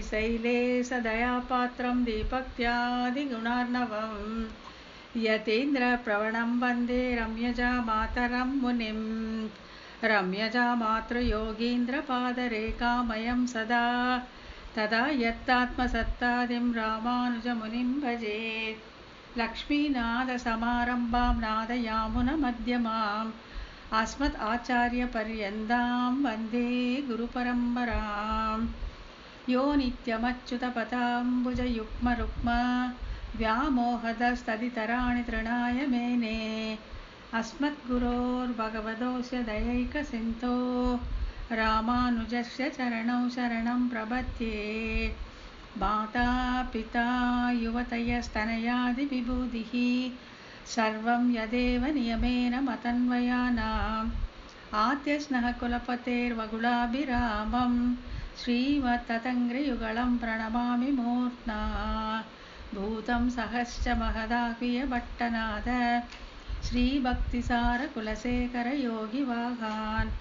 श्रीशैलेशदयापात्रं दीपक्त्यादिगुणार्णवं यतीन्द्रप्रवणं वन्दे रम्यजामातरं मुनिं रम्यजामातृयोगीन्द्रपादरेखामयं सदा तदा यत्तात्मसत्तादिं रामानुजमुनिं भजे। लक्ष्मीनाथसमारम्भां नादयामुनमध्यमाम् अस्मत् आचार्यपर्यन्तां वन्दे गुरुपरम्पराम्। यो नित्यमच्युतपदाम्बुजयुग्मरुक्म व्यामोहदस्तदितराणि तृणाय मेने अस्मद्गुरोर्भगवतोऽस्य दयैकसिन्धो रामानुजस्य चरणौ शरणं प्रपद्ये। माता पिता युवतयस्तनयादिविभूतिः सर्वं यदेव नियमेन मतन्वयानाम् आद्यस्नः कुलपतेर्वकुलाभिरामं श्रीमत्ततङ्घ्रियुगलं प्रणमामि मूर्ध्ना। भूतं सहश्च महदाह्वयभट्टनाद श्रीभक्तिसारकुलशेखरयोगिवाहान्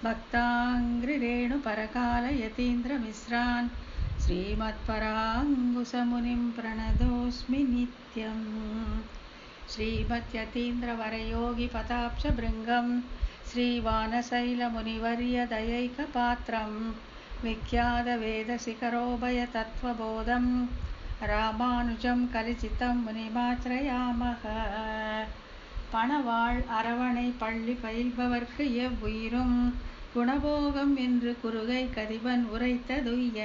भक्ताङ्घ्रिरेणुपरकालयतीन्द्रमिश्रान् श्रीमत्पराङ्कुशमुनिं प्रणतोऽस्मि नित्यम्। श्रीमद्यतीन्द्रवरयोगिपदाब्जभृङ्गं श्रीवानशैलमुनिवर्यदयैकपात्रं विख्यातवेदशिखरोभयतत्त्वबोधं रामानुजं कलिचितं मुनिमाश्रयामः। பணவாழ் அரவணை பள்ளி பயில்பவர்க்கு எவ்வுயிரும் குணபோகம் என்று குறுகை கதிபன் உரைத்ததுய்ய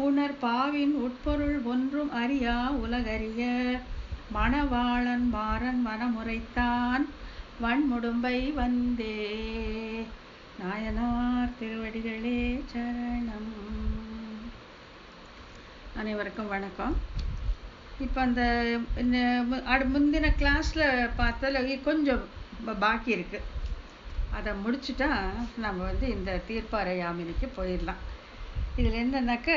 உணர் பாவின் உட்பொருள் ஒன்றும் அறியா உலகறிய மணவாளன் மாறன் மனமுரைத்தான் வன்முடும்பை வந்தே. நாயனார் திருவடிகளே சரணம். அனைவருக்கும் வணக்கம். இப்போ அந்த முந்தின கிளாஸில் பார்த்ததில் கொஞ்சம் பாக்கி இருக்குது. அதை முடிச்சுட்டா நம்ம இந்த தீர்ப்பாரையாமினிக்கு போயிடலாம். இதில் என்னன்னாக்க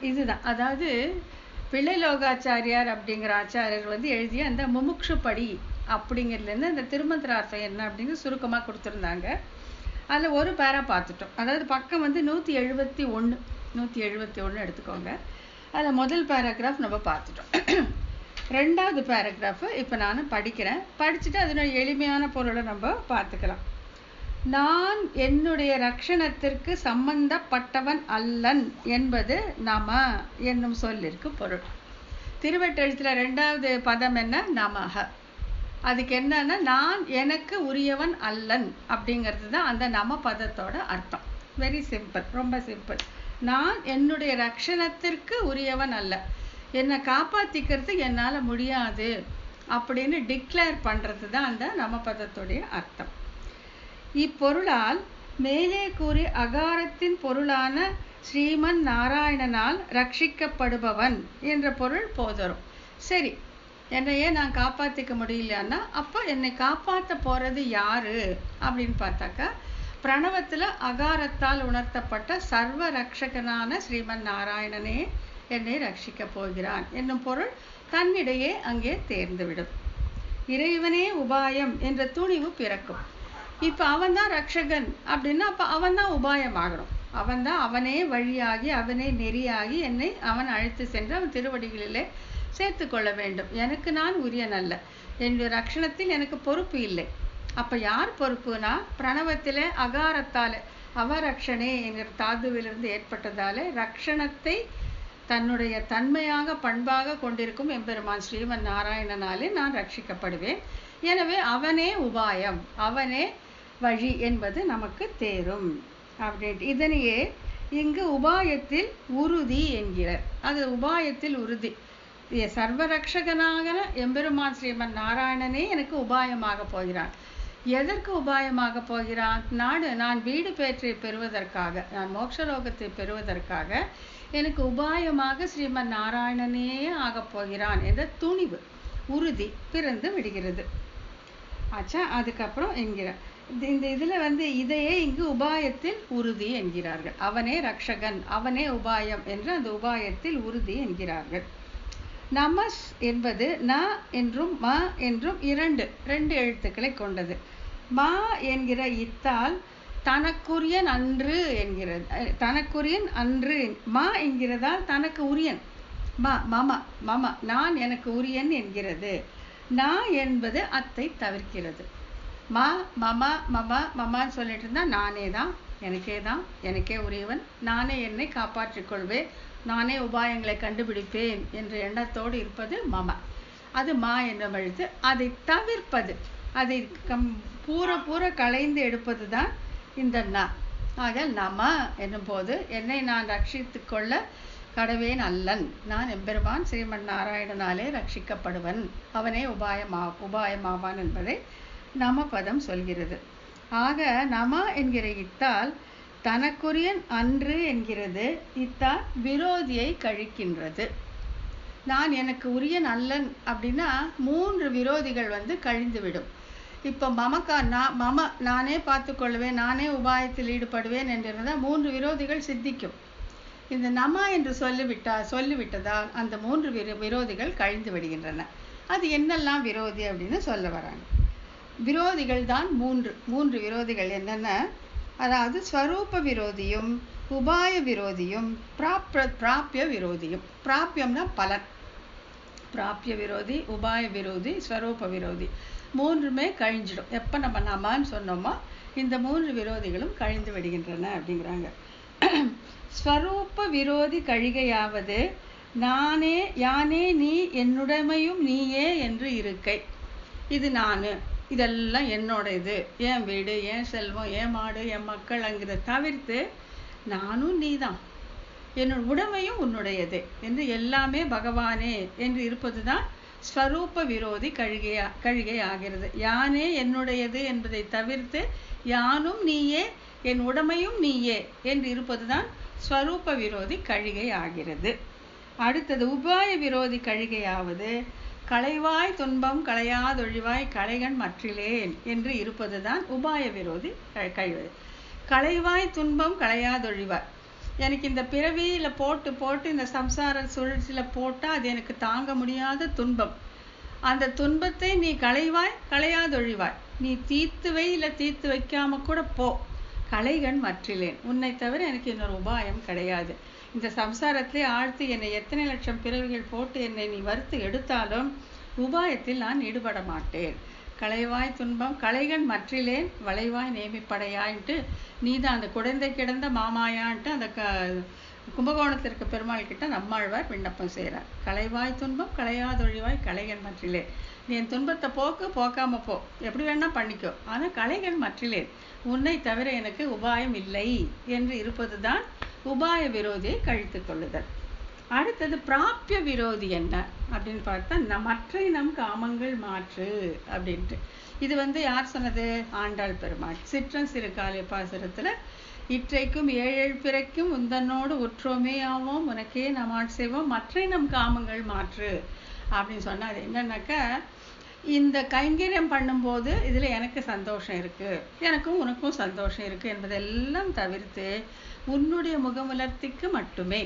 இதுதான், அதாவது பிள்ளைலோகாச்சாரியார் அப்படிங்கிற ஆச்சாரியர் எழுதிய அந்த முமுக்ஷுப்படி அப்படிங்கிறதுலேருந்து அந்த திருமந்திரார்த்தம் என்ன அப்படிங்கிற சுருக்கமாக கொடுத்துருந்தாங்க. அதில் ஒரு பேரா பார்த்துட்டோம். அதாவது பக்கம் 171 எடுத்துக்கோங்க. அதில் முதல் பேராகிராஃப் நம்ம பார்த்துட்டோம். ரெண்டாவது பேராகிராஃபு இப்போ நான் படிக்கிறேன். படிச்சுட்டு அதனுடைய எளிமையான பொருளை நம்ம பார்த்துக்கலாம். நான் என்னுடைய ரக்ஷணத்திற்கு சம்பந்தப்பட்டவன் அல்லன் என்பது நம என்னும் சொல்லிற்கு பொருள். திருவெட்டெழுத்தில் ரெண்டாவது பதம் என்ன? நமக. அதுக்கு என்னன்னா, நான் எனக்கு உரியவன் அல்லன் அப்படிங்கிறது தான் அந்த நம பதத்தோட அர்த்தம். வெரி சிம்பிள், ரொம்ப சிம்பிள். நான் என்னுடைய ரக்ஷணத்திற்கு உரியவன் அல்ல, என்னை காப்பாற்றிக்கிறது என்னால் முடியாது அப்படின்னு டிக்ளேர் பண்ணுறது தான் அந்த நம பதத்துடைய அர்த்தம். இப்பொருளால் மேலே கூறி அகாரத்தின் பொருளான ஸ்ரீமன் நாராயணனால் ரட்சிக்கப்படுபவன் என்ற பொருள் போதரும். சரி, என்னையே நான் காப்பாற்றிக்க முடியலன்னா அப்போ என்னை காப்பாற்ற போகிறது யாரு அப்படின்னு பார்த்தாக்கா, பிரணவத்தில் அகாரத்தால் உணர்த்தப்பட்ட சர்வ ரக்ஷகனான ஸ்ரீமன் நாராயணனே என்னை ரட்சிக்க போகிறான் என்னும் பொருள் தன்னிடையே அங்கே தேர்ந்துவிடும். இறைவனே உபாயம் என்ற துணிவு பிறக்கும். இப்போ அவன் தான் ரக்ஷகன் அப்படின்னா அப்போ அவன் தான் உபாயம் ஆகணும். அவனே வழியாகி அவனே நெறியாகி என்னை அவன் அழைத்து சென்று அவன் திருவடிகளிலே சேர்த்து கொள்ள வேண்டும். எனக்கு நான் உரியன் அல்ல, என்னுடைய ரக்ஷணத்தில் எனக்கு பொறுப்பு இல்லை. அப்போ யார் பொறுப்புனா, பிரணவத்தில் அகாரத்தால் அவரக்ஷனே என்கிற தாதுவிலிருந்து ஏற்பட்டதால ரக்ஷணத்தை தன்னுடைய தன்மையாக பண்பாக கொண்டிருக்கும் எம்பெருமான் ஸ்ரீமன் நாராயணனாலே நான் ரட்சிக்கப்படுவேன். எனவே அவனே உபாயம், அவனே வழி என்பது நமக்கு தேரும் அப்படின்ட்டு இதனையே இங்கு உபாயத்தில் உறுதி என்கிறார். அது உபாயத்தில் உறுதி. சர்வரக்ஷகனாக எம்பெருமான் ஸ்ரீமன் நாராயணனே எனக்கு உபாயமாக போகிறான். எதற்கு உபாயமாக போகிறான்? நான் வீடு பேற்றை பெறுவதற்காக, நான் மோட்சலோகத்தை பெறுவதற்காக எனக்கு உபாயமாக ஸ்ரீமன் நாராயணனே ஆகப் போகிறான் என்ற துணிவு, உறுதி பிறந்து விடுகிறது. ஆச்சா, அதுக்கப்புறம் என்கிறார் இந்த இதில் இதையே இங்கு உபாயத்தில் உறுதி என்கிறார்கள். அவனே ரக்ஷகன், அவனே உபாயம் என்று அந்த உபாயத்தில் உறுதி என்கிறார்கள். நமஸ் என்பது ந என்றும் ம என்றும் இரண்டு எழுத்துக்களை கொண்டது. மா என்கிற இத்தால் தனக்குரியன் அன்று என்கிறது. தனக்குரியன் அன்று மா என்கிறதால் தனக்கு உரியன். மம மம நான் எனக்கு உரியன் என்கிறது. நான் என்பது அத்தை தவிர்க்கிறது. மம மம மமான்னு சொல்லிட்டு இருந்தா நானே தான், எனக்கே உரியவன், நானே என்னை காப்பாற்றிக் கொள்வேன், நானே உபாயங்களை கண்டுபிடிப்பேன் என்ற எண்ணத்தோடு இருப்பது மம. அது மா என்னும் எழுத்து. அதை தவிர்ப்பது, அதை பூர களைந்து எடுப்பது தான் இந்த ந. ஆக நம என்னும் போது என்னை நான் ரட்சித்து கொள்ள கடவேன் அல்லன், நான் எம்பெருமான் ஸ்ரீமன் நாராயணனாலே ரட்சிக்கப்படுவன், அவனே உபாயமாவான் என்பதை நம பதம் சொல்கிறது. ஆக நம என்கிற இத்தால் தனக்குரியன் அன்று என்கிறது. இத்தால் விரோதியை கழிக்கின்றது. நான் எனக்கு உரியன் அல்லன் அப்படின்னா 3 விரோதிகள் கழிந்துவிடும். இப்போ நானே பார்த்துக்கொள்வேன், நானே உபாயத்தில் ஈடுபடுவேன் என்றிருந்தால் 3 விரோதிகள் சித்திக்கும். இந்த நம என்று சொல்லிவிட்டதால் அந்த 3 விரோதிகள் கழிந்து விடுகின்றன. அது என்னெல்லாம் விரோதி அப்படின்னு சொல்ல வராங்க. விரோதிகள் தான் 3 விரோதிகள் என்னென்ன? அதாவது ஸ்வரூப விரோதியும், உபாய விரோதியும், பிராப்ய விரோதியும். பிராப்யம்னா பலன். பிராப்ய விரோதி, உபாய விரோதி, ஸ்வரூப விரோதி 3மே கழிஞ்சிடும். எப்போ நம்ம நமன்னு சொன்னோமோ இந்த 3 விரோதிகளும் கழிந்து விடுகின்றன அப்படிங்கிறாங்க. ஸ்வரூப விரோதி கழிகையாவது நானே யானே நீ என்னுடைமையும் நீயே என்று இருக்கை. இது நான், இதெல்லாம் என்னோட, இது என் வீடு, என் செல்வம், என் மாடு, என் மக்கள் அங்கிறத தவிர்த்து நானும் நீதான், என்னோட உடைமையும் உன்னுடையது என்று எல்லாமே பகவானே என்று இருப்பது தான் ஸ்வரூப விரோதி கழிகை ஆகிறது. யானே என்னுடையது என்பதை தவிர்த்து யானும் நீயே, என் உடைமையும் நீயே என்று இருப்பது தான் ஸ்வரூப விரோதி கழிகை ஆகிறது. அடுத்தது உபாய விரோதி கழிகையாவது களைவாய் துன்பம் களையாதொழிவாய் களைகண் மற்றிலேன் என்று இருப்பது தான் உபாய விரோதி கழிவது. களைவாய் துன்பம் களையாதொழிவாய், எனக்கு இந்த பிறவியில் போட்டு இந்த சம்சார சுழற்சியில் போட்டால் அது எனக்கு தாங்க முடியாத துன்பம். அந்த துன்பத்தை நீ களையாதொழிவாய், நீ தீர்த்து வை, இல்லை தீர்த்து வைக்காம கூட போ. களைகண் மற்றிலேன், உன்னை தவிர எனக்கு இன்னொரு உபாயம் கிடையாது. இந்த சம்சாரத்திலே ஆழ்த்தி என்னை எத்தனை லட்சம் பிறவிகள் போட்டு என்னை நீ வறுத்து எடுத்தாலும் உபாயத்தில் நான் ஈடுபட மாட்டேன். களைவாய் துன்பம் களைகண் மற்றிலேன் வளைவாய் நேமிப்படையான்ட்டு நீ தான் அந்த குழந்தை கிடந்த மாமாயான்ட்டு அந்த கும்பகோணத்தில் இருக்க பெருமாள் கிட்ட நம்மாழ்வார் விண்ணப்பம் செய்கிறார். களைவாய் துன்பம் களையாதொழிவாய் களைகண் மற்றிலேன், நீ என் துன்பத்தை போக்காம போ, எப்படி வேணா பண்ணிக்கோ, ஆனால் களைகண் மற்றிலேன், உன்னை தவிர எனக்கு உபாயம் இல்லை என்று இருப்பது தான் உபாய விரோதியை கழித்து கொள்ளுதல். அடுத்தது பிராப்ய விரோதி என்ன அப்படின்னு பார்த்தா மற்ற நம் காமங்கள் மாற்று அப்படின்ட்டு. இது யார் சொன்னது? ஆண்டாள் பெருமாள். சிற்றன் சிறுகாலை பாசுரத்துல இற்றைக்கும் 7 பிறைக்கும் உந்தனோடு உற்றோமே ஆவோம் உனக்கே நமாட் செய்வோம் மற்ற நம் காமங்கள் மாற்று அப்படின்னு சொன்னா அது என்னன்னாக்கா, இந்த கைங்கரியம் பண்ணும்போது இதுல எனக்கு சந்தோஷம் இருக்கு, எனக்கும் உனக்கும் சந்தோஷம் இருக்கு என்பதெல்லாம் தவிர்த்து உன்னுடைய முகமுலர்த்திக்கு மட்டுமே,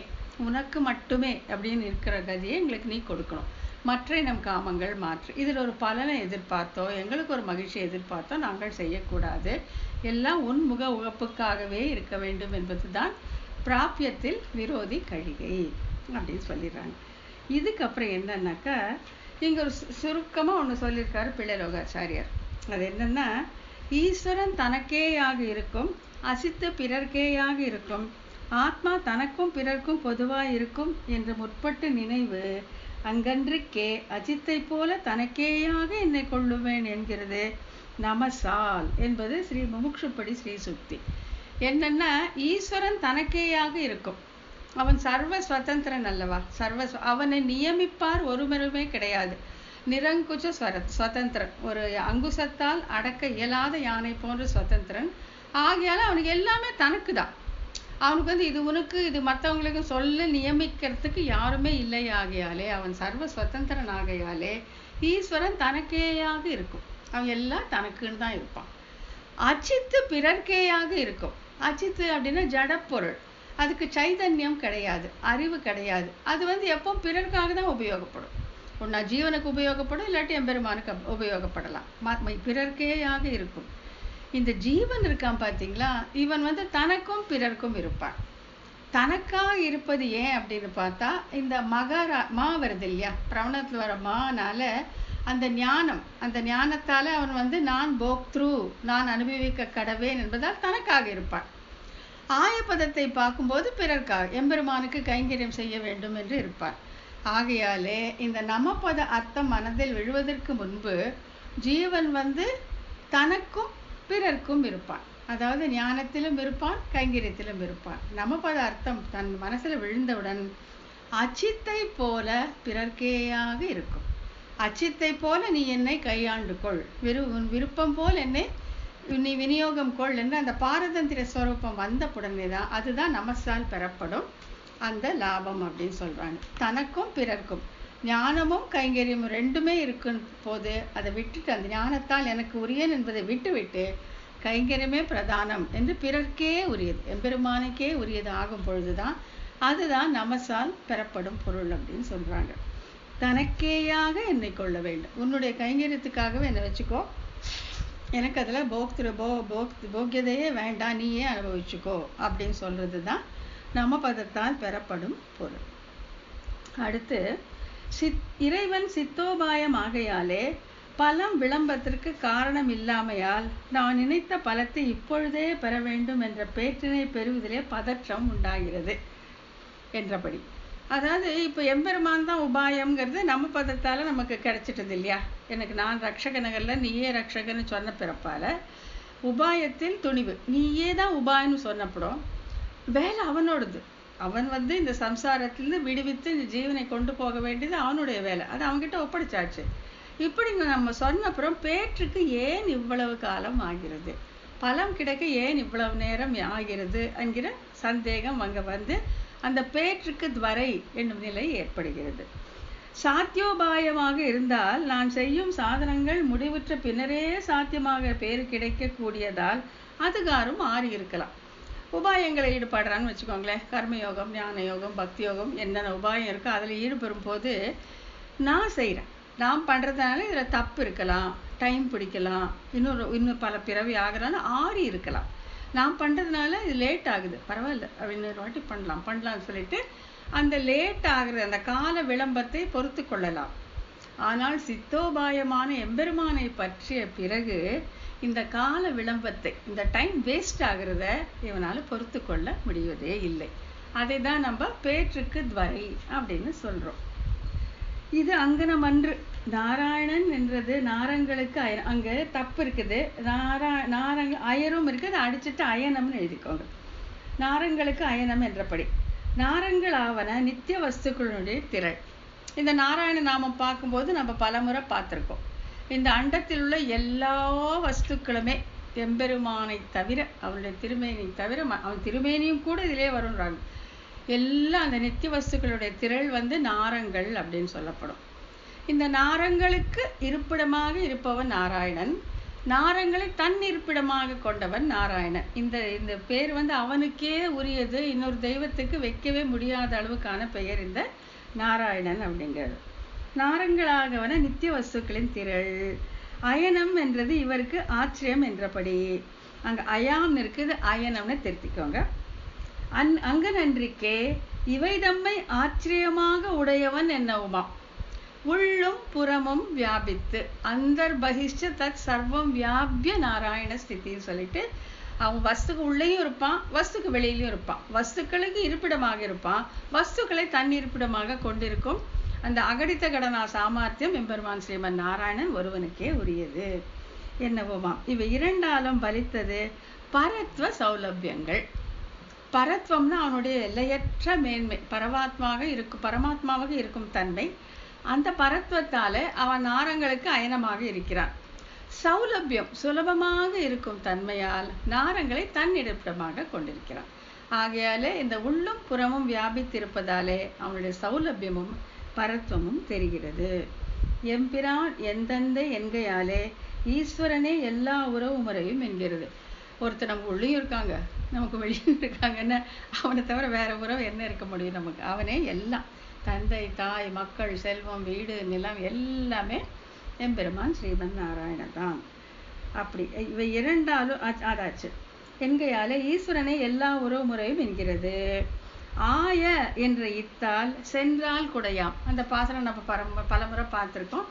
உனக்கு மட்டுமே அப்படின்னு இருக்கிற கதியை எங்களுக்கு நீ கொடுக்கணும். மற்ற நம் காமங்கள் மாற்று. இதில் ஒரு பலனை எதிர்பார்த்தோ எங்களுக்கு ஒரு மகிழ்ச்சியை எதிர்பார்த்தோ நாங்கள் செய்யக்கூடாது. எல்லாம் உன் முக உழப்புக்காகவே இருக்க வேண்டும் என்பது தான் பிராபியத்தில் விரோதி கழிகை அப்படின்னு சொல்லிடுறாங்க. இதுக்கப்புறம் என்னன்னாக்கா, இங்கே ஒரு சுருக்கமாக ஒன்று சொல்லியிருக்காரு பிள்ளைலோகாச்சாரியார். அது என்னன்னா, ஈஸ்வரன் தனக்கேயாக இருக்கும், அசித்து பிறர்க்கேயாக இருக்கும், ஆத்மா தனக்கும் பிறர்க்கும் பொதுவாய் இருக்கும் என்ற முற்பட்டு நினைவு அங்கன்றுக்கே அஜித்தை போல தனக்கேயாக என்னை கொள்ளுவேன் என்கிறது நமசால் என்பது ஸ்ரீ முமுக்ஷுப்படி ஸ்ரீ சுக்தி. என்னன்னா, ஈஸ்வரன் தனக்கேயாக இருக்கும், அவன் சர்வ சுதந்திரன் அல்லவா, அவனை நியமிப்பார் ஒருவருமே கிடையாது. நிரங்குச்ச சுதந்திரன், ஒரு அங்குசத்தால் அடக்க இயலாத யானை போன்ற சுதந்திரன். ஆகையால அவனுக்கு எல்லாமே தனக்கு தான். அவனுக்கு இது உனக்கு, இது மற்றவங்களுக்கு சொல்ல நியமிக்கிறதுக்கு யாருமே இல்லை. ஆகையாலே அவன் சர்வ சுதந்திரன். ஆகையாலே ஈஸ்வரன் தனக்கேயாக இருக்கும், அவன் எல்லாம் தனக்குன்னு தான் இருப்பான். அச்சித்து பிறர்க்கேயாக இருக்கும். அச்சித்து அப்படின்னா ஜடப்பொருள், அதுக்கு சைதன்யம் கிடையாது, அறிவு கிடையாது. அது எப்போ பிறர்க்காக தான் உபயோகப்படும். ஒன்னா ஜீவனுக்கு உபயோகப்படும், இல்லாட்டி எம்பெருமானுக்கு உபயோகப்படலாம். பிறர்க்கேயாக இருக்கும். இந்த ஜீவன் இருக்கான் பார்த்தீங்களா, இவன் வந்து தனக்கும் பிறர்க்கும் இருப்பான். தனக்காக இருப்பது ஏன் அப்படின்னு பார்த்தா, இந்த மா வருது இல்லையா, பிரவணத்தில் வர மானால அந்த ஞானம், அந்த ஞானத்தால் அவன் வந்து நான் போக்த்ரு, நான் அனுபவிக்க கடவேன் என்பதால் தனக்காக இருப்பான். ஆயப்பதத்தை பார்க்கும்போது பிறர்க்காக, எம்பெருமானுக்கு கைங்கரியம் செய்ய வேண்டும் என்று இருப்பார். ஆகையாலே இந்த நமபத அர்த்தம் மனதில் விழுவதற்கு முன்பு ஜீவன் வந்து தனக்கும் பிறர்க்கும் இருப்பான். அதாவது ஞானத்திலும் இருப்பான், கைங்கரியத்திலும் இருப்பான். நமபத அர்த்தம் தன் மனசில் விழுந்தவுடன் அச்சித்தை போல பிறர்க்கேயாக இருக்கும். அச்சித்தை போல நீ என்னை கையாண்டு கொள், உன் விருப்பம் போல் என்னை நீ விநியோகம் கொள் என்று அந்த பாரதந்திர ஸ்வரூபம் வந்தவுடனே தான் அதுதான் நமசால் பெறப்படும் அந்த லாபம் அப்படின்னு சொல்றாங்க. தனக்கும் பிறர்க்கும் ஞானமும் கைங்கரியமும் ரெண்டுமே இருக்கும் போது அதை விட்டுட்டு, அந்த ஞானத்தால் எனக்கு உரியன் என்பதை விட்டு கைங்கரியமே பிரதானம் என்று பிறர்க்கே உரியது, எம்பெருமானுக்கே உரியது ஆகும் பொழுதுதான் அதுதான் நமசால் பெறப்படும் பொருள் அப்படின்னு சொல்றாங்க. தனக்கேயாக என்னை கொள்ள வேண்டும், உன்னுடைய கைங்கரியத்துக்காகவே என்னை வச்சுக்கோ, எனக்கு அதில் போக்கியதையே வேண்டாம், நீயே அனுபவிச்சுக்கோ அப்படின்னு சொல்றது தான் நமபதத்தால் பெறப்படும் பொருள். அடுத்து இறைவன் சித்தோபாயம் ஆகையாலே பலம் விளம்பத்திற்கு காரணம் இல்லாமையால் நான் நினைத்த பலத்தை இப்பொழுதே பெற வேண்டும் என்ற பேற்றினை பெறுவதிலே பதற்றம் உண்டாகிறது என்றபடி. அதாவது இப்போ எம்பெருமான் தான் உபாயம்ங்கிறது நம்ம பதத்தால் நமக்கு கிடைச்சிட்டது இல்லையா. எனக்கு நான் ரக்ஷகனகரில் நீயே ரக்ஷகன்னு சொன்ன பிறப்பால உபாயத்தில் துணிவு, நீயே தான் உபாயம்னு சொன்னப்படும் வேலை அவனோடது. அவன் வந்து இந்த சம்சாரத்திலிருந்து விடுவித்து இந்த ஜீவனை கொண்டு போக வேண்டியது அவனுடைய வேலை, அது அவன்கிட்ட ஒப்படைச்சாச்சு. இப்படி நம்ம சொன்னப்புறம் பேற்றுக்கு ஏன் இவ்வளவு காலம் ஆகிறது, பலம் கிடைக்க ஏன் இவ்வளவு நேரம் ஆகிறது என்கிற சந்தேகம் அங்கே வந்து அந்த பேற்றுக்கு துவரை என்னும் நிலை ஏற்படுகிறது. சாத்தியோபாயமாக இருந்தால் நான் செய்யும் சாதனங்கள் முடிவுற்ற பின்னரே சாத்தியமாக பேரு கிடைக்க கூடியதால் அதுகாரும் ஆறி இருக்கலாம். உபாயங்களை ஈடுபடுறான்னு வச்சுக்கோங்களேன், கர்மயோகம், ஞான யோகம், பக்தி யோகம், என்னென்ன உபாயம் இருக்கோ அதில் ஈடுபடும் போது நான் செய்கிறேன், நான் பண்ணுறதுனால இதில் தப்பு இருக்கலாம், டைம் பிடிக்கலாம், இன்னும் பல பிறவி ஆகிறான்னு ஆறி இருக்கலாம். நான் பண்ணுறதுனால இது லேட் ஆகுது, பரவாயில்ல அப்படின்னு ஒரு வாட்டி பண்ணலாம்னு சொல்லிட்டு அந்த லேட் ஆகுற அந்த கால விளம்பத்தை பொறுத்து கொள்ளலாம். ஆனால் சித்தோபாயமான எம்பெருமானை பற்றிய பிறகு இந்த கால விளம்பத்தை, இந்த டைம் வேஸ்ட் ஆகுறத இவனால் பொறுத்து கொள்ள முடிவதே இல்லை. அதை தான் நம்ம பேற்றுக்கு துவரை அப்படின்னு சொல்கிறோம். இது அங்கனமன்று. நாராயணன் என்றது நாரங்களுக்கு அங்கே தப்பு இருக்குது, அயரும் இருக்குது, அடிச்சுட்டு அயனம்னு எழுதிக்கோங்க. நாரங்களுக்கு அயனம் என்றபடி நாரங்கள் ஆவன நித்திய வஸ்துக்களுடைய திரள். இந்த நாராயண நாமம் பார்க்கும்போது நம்ம பலமுறை பார்த்துருக்கோம். இந்த அண்டத்தில் உள்ள எல்லா வஸ்துக்களுமே எம்பெருமானை தவிர, அவனுடைய திருமேனியை தவிர, அவன் திருமேனியும் கூட இதிலே வரும்ன்றாங்க. எல்லாம் அந்த நித்திய வஸ்துக்களுடைய திரள் வந்து நாரங்கள் அப்படின்னு சொல்லப்படும். இந்த நாரங்களுக்கு இருப்பிடமாக இருப்பவன் நாராயணன், நாரங்களை தன் இருப்பிடமாக கொண்டவன் நாராயணன். இந்த பேர் வந்து அவனுக்கே உரியது, இன்னொரு தெய்வத்துக்கு வைக்கவே முடியாத அளவுக்கான பெயர் இந்த நாராயணன் அப்படிங்கிறது. நாரங்களாகவன நித்திய வஸ்துக்களின் திரள். அயனம் என்றது இவருக்கு ஆச்சரியம் என்றபடி அங்க அயாம் இருக்குது, அயனம்னு திருத்திக்கோங்க. அங்க நன்றிக்கே இவை தம்மை ஆச்சரியமாக உடையவன் என்னவுமா, உள்ளும் புறமும் வியாபித்து அந்தர்பகிஷ்ட தத் சர்வம் வியாபிய நாராயண ஸ்திதின்னு சொல்லிட்டு அவன் வஸ்துக்கு உள்ளேயும் இருப்பான், வஸ்துக்கு வெளியிலையும் இருப்பான், வஸ்துக்களுக்கு இருப்பிடமாக இருப்பான், வஸ்துக்களை தன் இருப்பிடமாக கொண்டிருக்கும் அந்த அகடித்த கடனா சாமர்த்தியம் எம்பெருமான் ஸ்ரீமன் நாராயணன் ஒருவனுக்கே உரியது என்னவுமா. இவை இரண்டாலும் பலித்தது பரத்வ சௌலபியங்கள். பரத்வம்னா அவனுடைய எல்லையற்ற மேன்மை, பரமாத்மாவாக இருக்கும் தன்மை. அந்த பரத்வத்தால அவன் நாரங்களுக்கு அயனமாக இருக்கிறான். சௌலபியம் சுலபமாக இருக்கும் தன்மையால் நாரங்களை தன் இருப்பிடமாக கொண்டிருக்கிறான். ஆகையாலே இந்த உள்ளும் புறமும் வியாபித்திருப்பதாலே அவனுடைய சௌலபியமும் பரத்வமும் தெரிகிறது. எம்பிரான் எந்தந்தை என்கையாலே ஈஸ்வரனே எல்லா உறவு முறையும் என்கிறது. ஒருத்தர் நமக்கு உள்ளேயும் இருக்காங்க, நமக்கு வெளியும் இருக்காங்கன்னா அவனை தவிர வேற உறவு என்ன இருக்க முடியும் நமக்கு? அவனே எல்லாம், தந்தை, தாய், மக்கள், செல்வம், வீடு, நிலம் எல்லாமே எம்பெருமான் ஸ்ரீமன் நாராயணன் தான். அப்படி இவை இரண்டாலும் அதாச்சு. என்கையால ஈஸ்வரனை எல்லா உறவு முறையும் என்கிறது. ஆய என்ற இத்தால் சென்றால் குடையாம். அந்த பாசனம் நம்ம பலமுறை பார்த்துருக்கோம்.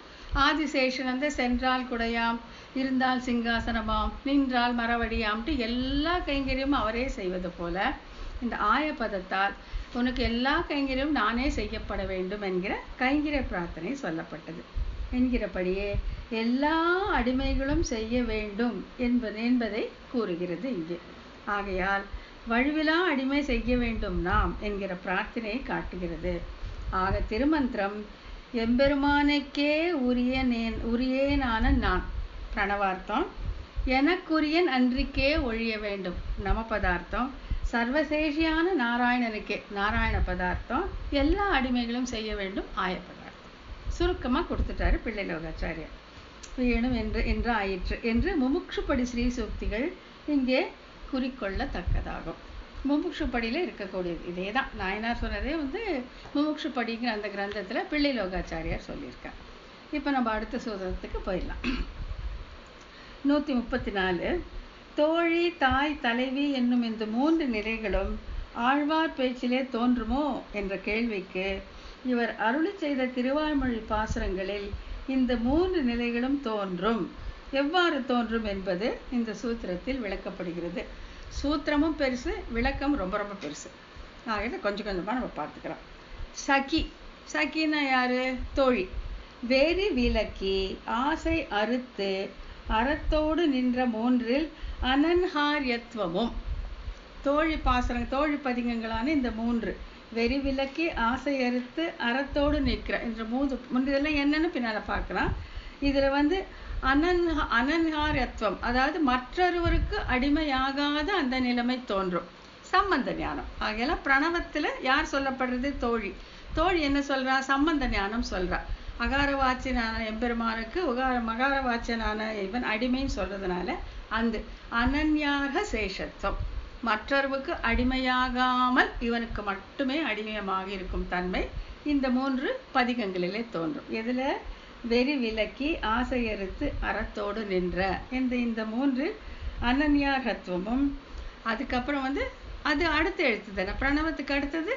ஆதிசேஷன் வந்து சென்றால் குடையாம், இருந்தால் சிங்காசனமாம், நின்றால் மரவடியாம்ட்டு எல்லா கைங்கரியமும் அவரே செய்வது போல இந்த ஆய பதத்தால் உனக்கு எல்லா கைங்கரியமும் நானே செய்யப்பட வேண்டும் என்கிற கைங்கரிய பிரார்த்தனை சொல்லப்பட்டது. என்கிறபடியே எல்லா அடிமைகளும் செய்ய வேண்டும் என்பதை கூறுகிறது இங்கே. ஆகையால் வழுவிலா அடிமை செய்ய வேண்டும் நாம் என்கிற பிரார்த்தனையை காட்டுகிறது. ஆக திருமந்திரம் எம்பெருமானுக்கே உரியேனான நான் பிரணவார்த்தம், எனக்குரியன் அன்றிக்கே ஒழிய வேண்டும் நம பதார்த்தம், சர்வசேஷியான நாராயணனுக்கே நாராயண பதார்த்தம், எல்லா அடிமைகளும் செய்ய வேண்டும் ஆய பதார்த்தம். சுருக்கமாக கொடுத்துட்டாரு பிள்ளைலோகாச்சாரியார். வேணும் என்று ஆயிற்று என்று முமுட்சுப்படி ஸ்ரீ சூக்திகள் இங்கே குறிக்கொள்ளத்தக்கதாகும். முமுட்சுப்படியில் இருக்கக்கூடியது இதே தான். நாயனார் சொன்னதே வந்து முமுட்சுப்படிங்கிற அந்த கிரந்தத்தில் பிள்ளைலோகாச்சாரியார் சொல்லியிருக்கார். இப்போ நம்ம அடுத்த சூத்திரத்துக்கு போயிடலாம். 134 தோழி தாய் தலைவி என்னும் இந்த 3 நிலைகளும் ஆழ்வார் பேச்சிலே தோன்றுமோ என்ற கேள்விக்கு இவர் அருளி செய்த திருவாய்மொழி பாசுரங்களில் இந்த 3 நிலைகளும் தோன்றும். எவ்வாறு தோன்றும் என்பது இந்த சூத்திரத்தில் விளக்கப்படுகிறது. சூத்திரமும் பெருசு, விளக்கம் ரொம்ப ரொம்ப பெருசு. ஆகிட்ட கொஞ்சம் கொஞ்சமாக நம்ம பார்த்துக்கலாம். சகின்னா யாரு? தோழி. வேரி விலக்கி ஆசை அறுத்து அறத்தோடு நின்ற 3ல் அனன்ஹாரியத்துவமும். தோழி பாசனம் தோழி பதிகங்களான இந்த 3 வெறி விலக்கி ஆசை அறுத்து அறத்தோடு நிற்கிற இந்த 3 இதெல்லாம் என்னன்னு பின்னால பார்க்கலாம். இதுல வந்து அனன்ஹாரியத்துவம், அதாவது மற்றொருவருக்கு அடிமையாகாத அந்த நிலைமை தோன்றும். சம்பந்த ஞானம். ஆகையால பிரணவத்துல யார் சொல்லப்படுறது? தோழி. தோழி என்ன சொல்றா? சம்பந்த ஞானம் சொல்றா. அகார வாச்சியனான எம்பெருமானுக்கு மகார வாச்சியனான இவன் அடிமைன்னு சொல்றதுனால அந்த அனன்யாக சேஷத்துவம், மற்றவருக்கு அடிமையாகாமல் இவனுக்கு மட்டுமே அடிமையமாக இருக்கும் தன்மை இந்த 3 பதிகங்களிலே தோன்றும். எதுல? வெறி விலக்கி ஆசையறுத்து அறத்தோடு நின்ற இந்த 3 அனன்யாகத்துவமும். அதுக்கப்புறம் வந்து அது அடுத்த எழுத்து தானே, பிரணவத்துக்கு அடுத்தது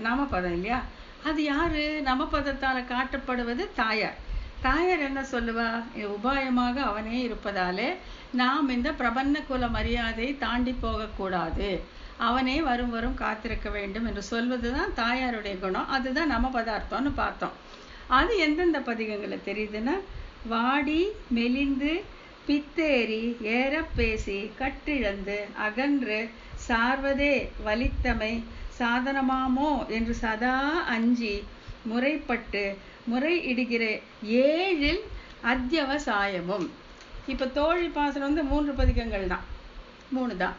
நம பதம் இல்லையா? அது யாரு? நம பதத்தால காட்டப்படுவது தாயார். தாயார் என்ன சொல்லுவா? உபாயமாக அவனே இருப்பதாலே நாம் இந்த பிரபன்ன குல மரியாதையை தாண்டி போகக்கூடாது, அவனே வரும் காத்திருக்க வேண்டும் என்று சொல்வதுதான் தாயாருடைய குணம். அதுதான் நம பதார்த்தம்னு பார்த்தோம். அது எந்தெந்த பதிகங்களை தெரியுதுன்னா, வாடி மெலிந்து பித்தேறி ஏற பேசி கட்டிழந்து அகன்று சார்வதே வலித்தமை சாதனமாமோ என்று சதா அஞ்சி முறைப்பட்டு முறை இடுகிற 7ல் அத்தியவசாயமும். இப்ப தோழி பாசனம் வந்து 3 பதிகங்கள் தான், 3 தான்.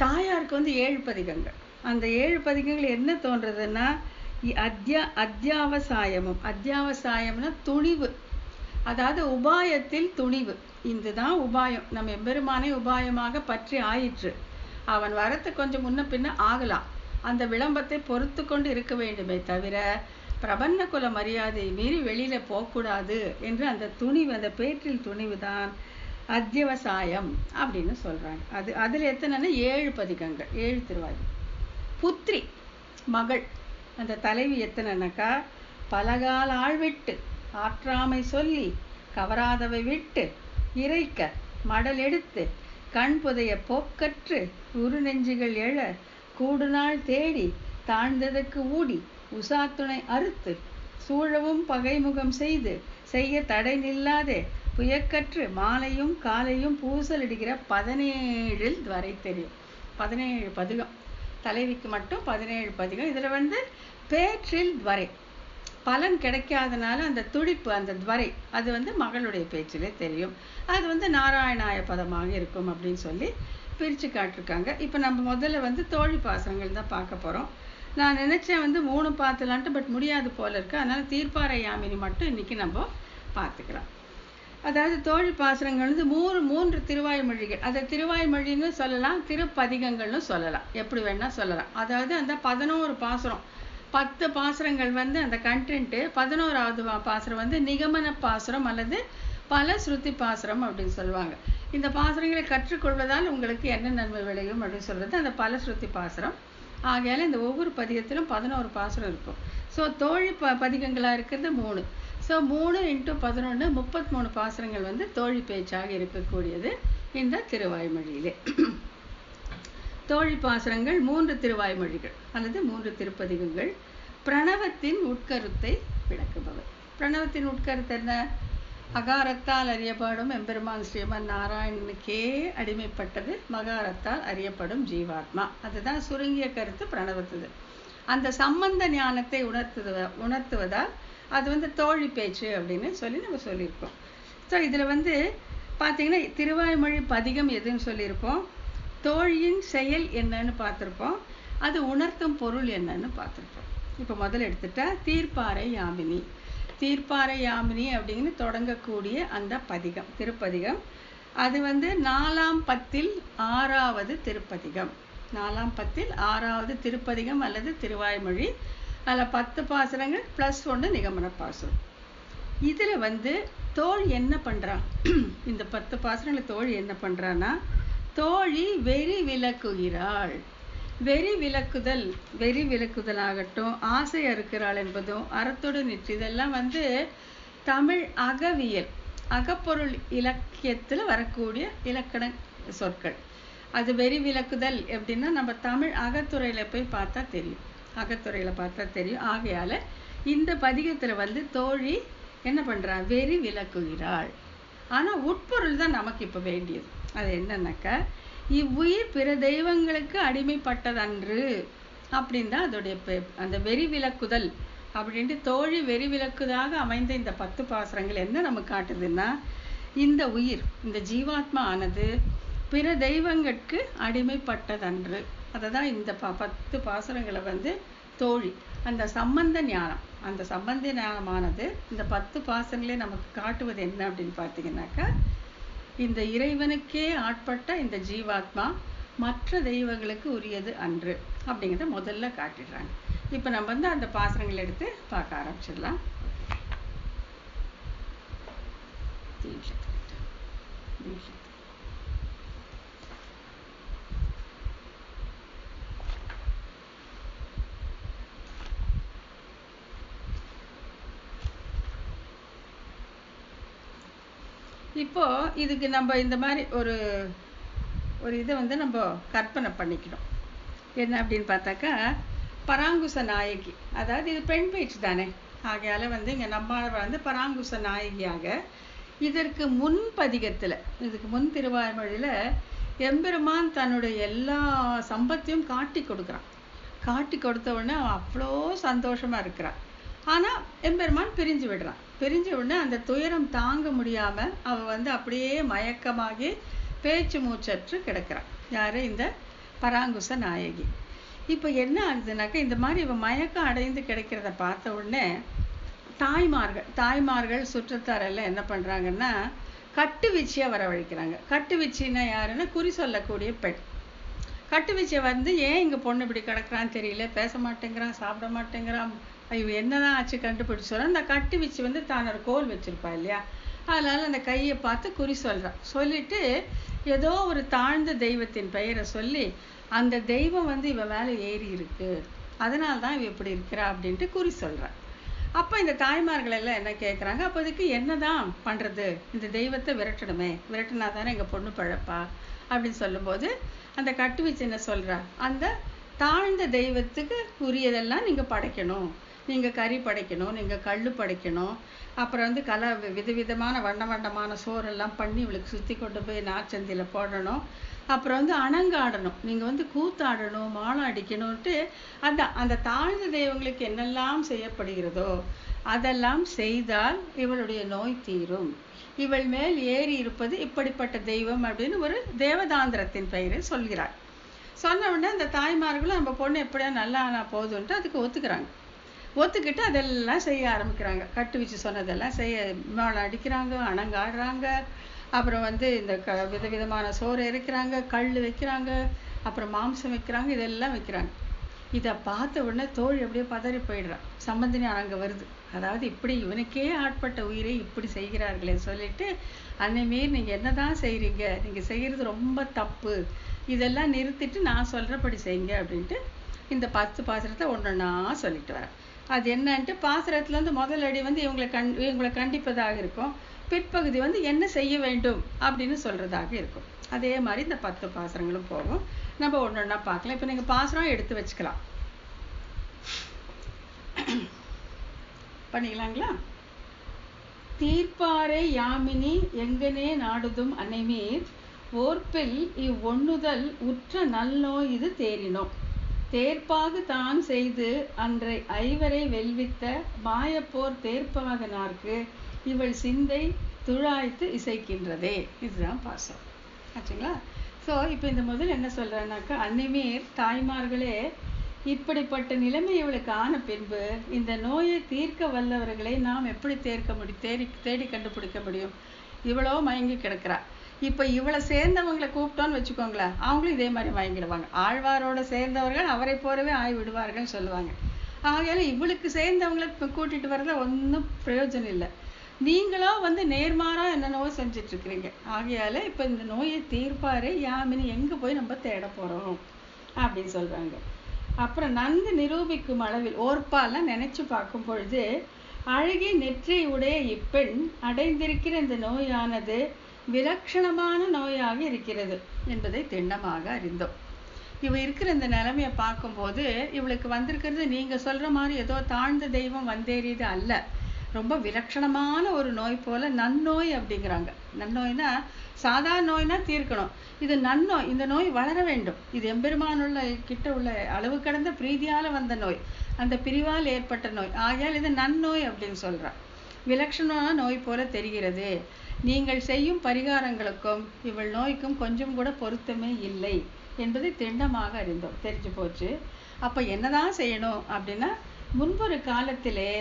தாயாருக்கு வந்து 7 பதிகங்கள். அந்த 7 பதிகங்கள் என்ன தோன்றதுன்னா அத்தியாவசாயமும். அத்தியாவசாயம்னா துணிவு, அதாவது உபாயத்தில் துணிவு. இதுதான் உபாயம். நம்ம எம்பெருமானை உபாயமாக பற்றி ஆயிற்று, அவன் வரத்து கொஞ்சம் முன்ன பின்ன ஆகலாம், அந்த விளம்பத்தை பொறுத்து கொண்டு இருக்க வேண்டுமே தவிர பிரபன்ன குல மரியாதை மீறி வெளியில போகக்கூடாது என்று அந்த துணிவு, அந்த பேற்றில் துணிவு தான் அத்தியவசாயம் அப்படின்னு சொல்றாங்க. அதுல எத்தனைன்னா 7 பதிகங்கள், 7 திருவாய். புத்திரி மகள், அந்த தலைவி எத்தனைனாக்கா, பலகால் ஆழ்விட்டு ஆற்றாமை சொல்லி கவராதவை விட்டு இறைக்க மடல் எடுத்து கண் புதைய போக்கற்று உரு நெஞ்சுகள் எழ கூடுநாள் தேடி தாழ்ந்ததற்கு ஊடி உசாத்துணை அறுத்து சூழவும் பகைமுகம் செய்ய தடை நில்லாதே புயக்கற்று மாலையும் காலையும் பூசலிடுகிற 17ல் வரை தெரியும். 17 பதிகம். தலைவிக்கு மட்டும் 17 பதிகம். இதுல வந்து பேற்றில் துவரை, பலன் கிடைக்காதனால அந்த துடிப்பு, அந்த துவரை, அது வந்து மகளுடைய பேச்சிலே தெரியும். அது வந்து நாராயணாய பதமாக இருக்கும் அப்படின்னு சொல்லி பிரிச்சு காட்டிருக்காங்க. இப்ப நம்ம முதல்ல வந்து தோழி பாசனங்கள் தான் பார்க்க போறோம். நான் நினைச்சேன் வந்து 3 பார்த்துலான்ட்டு, பட் முடியாது போல இருக்கு. அதனால தீர்ப்பாறை யாமினி மட்டும் இன்னைக்கு நம்ம பார்த்துக்கலாம். அதாவது தோழி பாசுரங்கள் வந்து 3 திருவாய்மொழிகள். அதை திருவாய்மொழின்னு சொல்லலாம், திருப்பதிகங்கள்னு சொல்லலாம், எப்படி வேணா சொல்லலாம். அதாவது அந்த 11 பாசுரம், 10 பாசுரங்கள் வந்து அந்த கண்டென்ட், 11வது பாசுரம் வந்து நிகமன பாசுரம் அல்லது பல ஸ்ருதி பாசுரம் அப்படின்னு சொல்லுவாங்க. இந்த பாசுரங்களை கற்றுக்கொள்வதால் உங்களுக்கு என்ன நன்மை விளையும் அப்படின்னு சொல்கிறது அந்த பலஸ்ருதி பாசுரம். ஆகையால் இந்த ஒவ்வொரு பதிகத்திலும் 11 பாசுரம் இருக்கும். ஸோ தோழி பதிகங்களாக இருக்கிறது 3. ஸோ 3 × 11 33 பாசுரங்கள் வந்து தோழி பேச்சாக இருக்கக்கூடியது இந்த திருவாய்மொழியிலே. தோழி பாசுரங்கள் 3 திருவாய்மொழிகள் அல்லது 3 திருப்பதிகங்கள். பிரணவத்தின் உட்கருத்தை விளக்குபவர். பிரணவத்தின் உட்கருத்து என்ன? அகாரத்தால் அறியப்படும் எம்பெருமான் ஸ்ரீமன் நாராயணனுக்கே அடிமைப்பட்டது மகாரத்தால் அறியப்படும் ஜீவாத்மா. அதுதான் சுருங்கிய கருத்து பிரணவத்துது. அந்த சம்பந்த ஞானத்தை உணர்த்துவதால் அது வந்து தோழி பேச்சு அப்படின்னு சொல்லி நம்ம சொல்லியிருக்கோம். ஸோ இதில் வந்து பார்த்தீங்கன்னா திருவாய்மொழி பதிகம் எதுன்னு சொல்லியிருப்போம், தோழியின் செயல் என்னன்னு பார்த்துருப்போம், அது உணர்த்தும் பொருள் என்னன்னு பார்த்துருப்போம். இப்போ முதல்ல எடுத்துட்டா தீர்ப்பாறை யாமினி. தீர்ப்பாறை யாமினி அப்படின்னு தொடங்கக்கூடிய அந்த பதிகம் திருப்பதிகம் அது வந்து 4ஆம் பத்தில் 6வது திருப்பதிகம். 4ஆம் பத்தில் 6வது திருப்பதிகம் அல்லது திருவாய்மொழி. அதில் 10 பாசுரங்கள் +1 நிகமன பாசுரம். இதில் வந்து தோழி என்ன பண்ணுறான்? இந்த 10 பாசுரங்களை தோழி என்ன பண்ணுறான்னா, தோழி வெறி விலக்குகிறாள். வெறி விலக்குதல் ஆகட்டும், ஆசை அறுக்கிறாள் என்பதும், அறத்தோடு நிற்று, இதெல்லாம் வந்து தமிழ் அகவியல் அகப்பொருள் இலக்கியத்தில் வரக்கூடிய இலக்கண சொற்கள். அது வெறி விலக்குதல் எப்படின்னா நம்ம தமிழ் அகத்துறையில் போய் பார்த்தா தெரியும். ஆகையால் இந்த பதிகத்தில் வந்து தோழி என்ன பண்ணுறா? வெறி விலக்குகிறாள். ஆனால் உட்பொருள் தான் நமக்கு இப்போ வேண்டியது. அது என்னன்னாக்கா, இவ்வுயிர் பிற தெய்வங்களுக்கு அடிமைப்பட்டதன்று அப்படின்னு தான் அதோடைய அந்த வெறி விலக்குதல் அப்படின்ட்டு தோழி வெறி விலக்குதாக அமைந்த இந்த 10 பாசுரங்கள் என்ன நமக்கு காட்டுதுன்னா, இந்த உயிர் இந்த ஜீவாத்மா ஆனது பிற தெய்வங்களுக்கு அடிமைப்பட்டதன்று. அதை தான் இந்த 10 பாசுரங்களை வந்து தோழி அந்த சம்பந்த ஞானமானது இந்த 10 பாசுரங்களே நமக்கு காட்டுவது என்ன அப்படின்னு பார்த்தீங்கன்னாக்கா, இந்த இறைவனுக்கே ஆட்பட்ட இந்த ஜீவாத்மா மற்ற தெய்வங்களுக்கு உரியது அன்று அப்படிங்கிறத முதல்ல காட்டிடுறாங்க. இப்போ நம்ம வந்து அந்த பாசுரங்களை எடுத்து பார்க்க ஆரம்பிச்சிடலாம். இப்போ இதுக்கு நம்ம இந்த மாதிரி ஒரு இதை வந்து நம்ம கற்பனை பண்ணிக்கணும். என்ன அப்படின்னு பார்த்தாக்கா, பராங்குச நாயகி, அதாவது இது பெண் பேச்சு தானே. ஆகையால வந்து இங்கே நம்மாழ்வார் வந்து பராங்குச நாயகியாக இதற்கு முன் பதிகத்தில், இதுக்கு முன் திருவாய்மொழியில் எம்பெருமான் தன்னுடைய எல்லா சம்பத்தையும் காட்டி கொடுக்குறான். காட்டி கொடுத்த உடனே அவன் அவ்வளோ சந்தோஷமாக இருக்கிறான். ஆனால் எம்பெருமான் பிரிஞ்சு விடுறான். பிரிஞ்ச உடனே அந்த துயரம் தாங்க முடியாமல் அவள் வந்து அப்படியே மயக்கமாகி பேச்சு மூச்சற்று கிடக்கிறான். யார்? இந்த பராங்குச நாயகி. இப்போ என்ன ஆகுதுனாக்கா, இந்த மாதிரி இவன் மயக்கம் அடைந்து கிடைக்கிறத பார்த்த உடனே தாய்மார்கள் சுற்றத்தாரெல்லாம் என்ன பண்ணுறாங்கன்னா, கட்டுவீச்சியாக வரவழைக்கிறாங்க. கட்டுவீச்சின்னா யாருன்னா, குறி சொல்லக்கூடிய பெண். கட்டுவீச்சியை வந்து ஏன் இங்கே பொண்ணு இப்படி கிடக்குறான்னு தெரியல, பேச மாட்டேங்கிறான், சாப்பிட மாட்டேங்கிறான், ஐயோ என்னதான் ஆச்சு கண்டுபிடிச்சோன்னா, அந்த கட்டுவீச்சி வந்து தான் ஒரு கோல் வச்சுருப்பா இல்லையா, அதனால் அந்த கையை பார்த்து குறி சொல்கிறான். சொல்லிட்டு ஏதோ ஒரு தாழ்ந்த தெய்வத்தின் பெயரை சொல்லி, அந்த தெய்வம் வந்து இவன் மேலே ஏறி இருக்கு, அதனால தான் இவ இப்படி இருக்கிறா அப்படின்ட்டு குறி சொல்கிறான். அப்போ இந்த தாய்மார்கள் எல்லாம் என்ன கேட்குறாங்க, அப்போதைக்கு என்ன தான் பண்ணுறது, இந்த தெய்வத்தை விரட்டினா தானே எங்கள் பொண்ணு பழப்பா அப்படின்னு சொல்லும்போது, அந்த கட்டுவீச்சு என்ன சொல்கிறா, அந்த தாழ்ந்த தெய்வத்துக்கு உரியதெல்லாம் நீங்கள் படைக்கணும், நீங்கள் கறி படைக்கணும், நீங்கள் கல் படைக்கணும், அப்புறம் வந்து விதவிதமான வண்ணமான சோறெல்லாம் பண்ணி இவளுக்கு சுற்றி கொண்டு போய் நாச்சந்தியில் போடணும், அப்புறம் வந்து அணங்காடணும், நீங்கள் வந்து கூத்தாடணும், மாலை அடிக்கணும்ட்டு அந்த தாழ்ந்த தெய்வங்களுக்கு என்னெல்லாம் செய்யப்படுகிறதோ அதெல்லாம் செய்தால் இவளுடைய நோய் தீரும், இவள் மேல் ஏறி இருப்பது இப்படிப்பட்ட தெய்வம் அப்படின்னு ஒரு தேவதாந்திரத்தின் பெயரை சொல்கிறார். சொன்ன உடனே அந்த தாய்மார்களும் நம்ம பொண்ணு எப்படியா நல்லா ஆனால் போதுன்ட்டு அதுக்கு ஒத்துக்கிட்டு அதெல்லாம் செய்ய ஆரம்பிக்கிறாங்க. கட்டுவீச்சு சொன்னதெல்லாம் மாலை அடிக்கிறாங்க, அணங்காடுறாங்க, அப்புறம் வந்து இந்த விதவிதமான சோறு இறைக்கிறாங்க, கல் வைக்கிறாங்க, அப்புறம் மாம்சம் வைக்கிறாங்க, இதெல்லாம் வைக்கிறாங்க. இதை பார்த்த உடனே தோழி அப்படியே பதறி போயிடுறான். சம்பந்தினி அங்கே வருது. அதாவது இப்படி இவனுக்கே ஆட்பட்ட உயிரை இப்படி செய்கிறார்களே சொல்லிட்டு, அன்னைமேல் நீங்கள் என்னதான் செய்கிறீங்க, நீங்கள் செய்கிறது ரொம்ப தப்பு, இதெல்லாம் நிறுத்திட்டு நான் சொல்கிறபடி செய்யுங்க அப்படின்ட்டு இந்த 10 பாசுரத்தை ஒன்றொன்னா சொல்லிட்டு வரேன். அது என்னன்ட்டு பாசுரத்துலேருந்து முதல் அடி வந்து இவங்களை கண்டிப்பதாக இருக்கும், பிற்பகுதி வந்து என்ன செய்ய வேண்டும் அப்படின்னு சொல்கிறதாக இருக்கும். அதே மாதிரி இந்த 10 பாசுரங்களும் போகும். நம்ம ஒன்றொன்னா பார்க்கலாம். இப்போ நீங்கள் பாசுரம் எடுத்து வச்சுக்கலாம். பண்ணிக்கலாங்களா? தீர்ப்பாரை யாமினி எங்கனே நாடுதும் அன்னைமீர் ஓர்ப்பில் இவ்வொண்ணுதல் உற்ற நல்நோய் இது தேறினோம் தேர்ப்பாகு தான் செய்து அன்றை ஐவரை வெல்வித்த மாயப்போர் தேர்ப்பாகனார்க்கு இவள் சிந்தை துழாய்த்து இசைக்கின்றதே. இதுதான் பாசம் ஆச்சுங்களா? ஸோ இப்போ இந்த முதல் என்ன சொல்கிறேன்னாக்கா, அன்னிமேர் தாய்மார்களே, இப்படிப்பட்ட நிலைமை இவளுக்கு ஆன பின்பு இந்த நோயை தீர்க்க வல்லவர்களை நாம் எப்படி தேடி கண்டுபிடிக்க முடியும்? இவ்வளோ மயங்கி கிடக்கிறா. இப்போ இவளை சேர்ந்தவங்களை கூப்பிட்டோன்னு வச்சுக்கோங்களேன், அவங்களும் இதே மாதிரி மயங்கிடுவாங்க. ஆழ்வாரோட சேர்ந்தவர்கள் அவரை போலவே ஆய் விடுவார்கள் சொல்லுவாங்க. ஆகையால இவளுக்கு சேர்ந்தவங்களை கூட்டிட்டு வரல ஒன்றும் பிரயோஜனம் இல்லை. நீங்களோ வந்து நேர்மாறா என்னென்னவோ செஞ்சுட்டு இருக்கிறீங்க. ஆகையால இப்போ இந்த நோயை தீர்ப்பாரு யாமினி எங்கே போய் நம்ம தேட போகிறோம் அப்படின்னு சொல்கிறாங்க. அப்புறம் நன்கு நிரூபிக்கும் அளவில் ஓர்ப்பாலாம் நினைச்சு பார்க்கும் பொழுது, அழகிய நெற்றி உடைய இப்பெண் அடைந்திருக்கிற இந்த நோயானது விலட்சணமான நோயாக இருக்கிறது என்பதை திண்ணமாக அறிந்தோம். இவ இருக்கிற இந்த நிலைமையை பார்க்கும்போது இவளுக்கு வந்திருக்கிறது நீங்க சொல்ற மாதிரி ஏதோ தாழ்ந்த தெய்வம் வந்தேறியது அல்ல, ரொம்ப விலட்சணமான ஒரு நோய் போல நன்னோய் அப்படிங்கிறாங்க. நன்னோய்னா சாதாரண நோய்னா தீர்க்கணும், இது நன்னோய். இந்த நோய் வளர வேண்டும். இது எம்பெருமானுள்ள கிட்ட உள்ள அளவு கடந்த பிரீதியால வந்த நோய், அந்த பிரிவால் ஏற்பட்ட நோய். ஆகையால் இது நன்னோய் அப்படின்னு சொல்றான். விலட்சணமான நோய் போல தெரிகிறது. நீங்கள் செய்யும் பரிகாரங்களுக்கும் இவள் நோய்க்கும் கொஞ்சம் கூட பொருத்தமே இல்லை என்பதை திண்ணமாக அறிந்தோம். தெரிஞ்சு போச்சு. அப்ப என்னதான் செய்யணும் அப்படின்னா, முன்பொரு காலத்திலே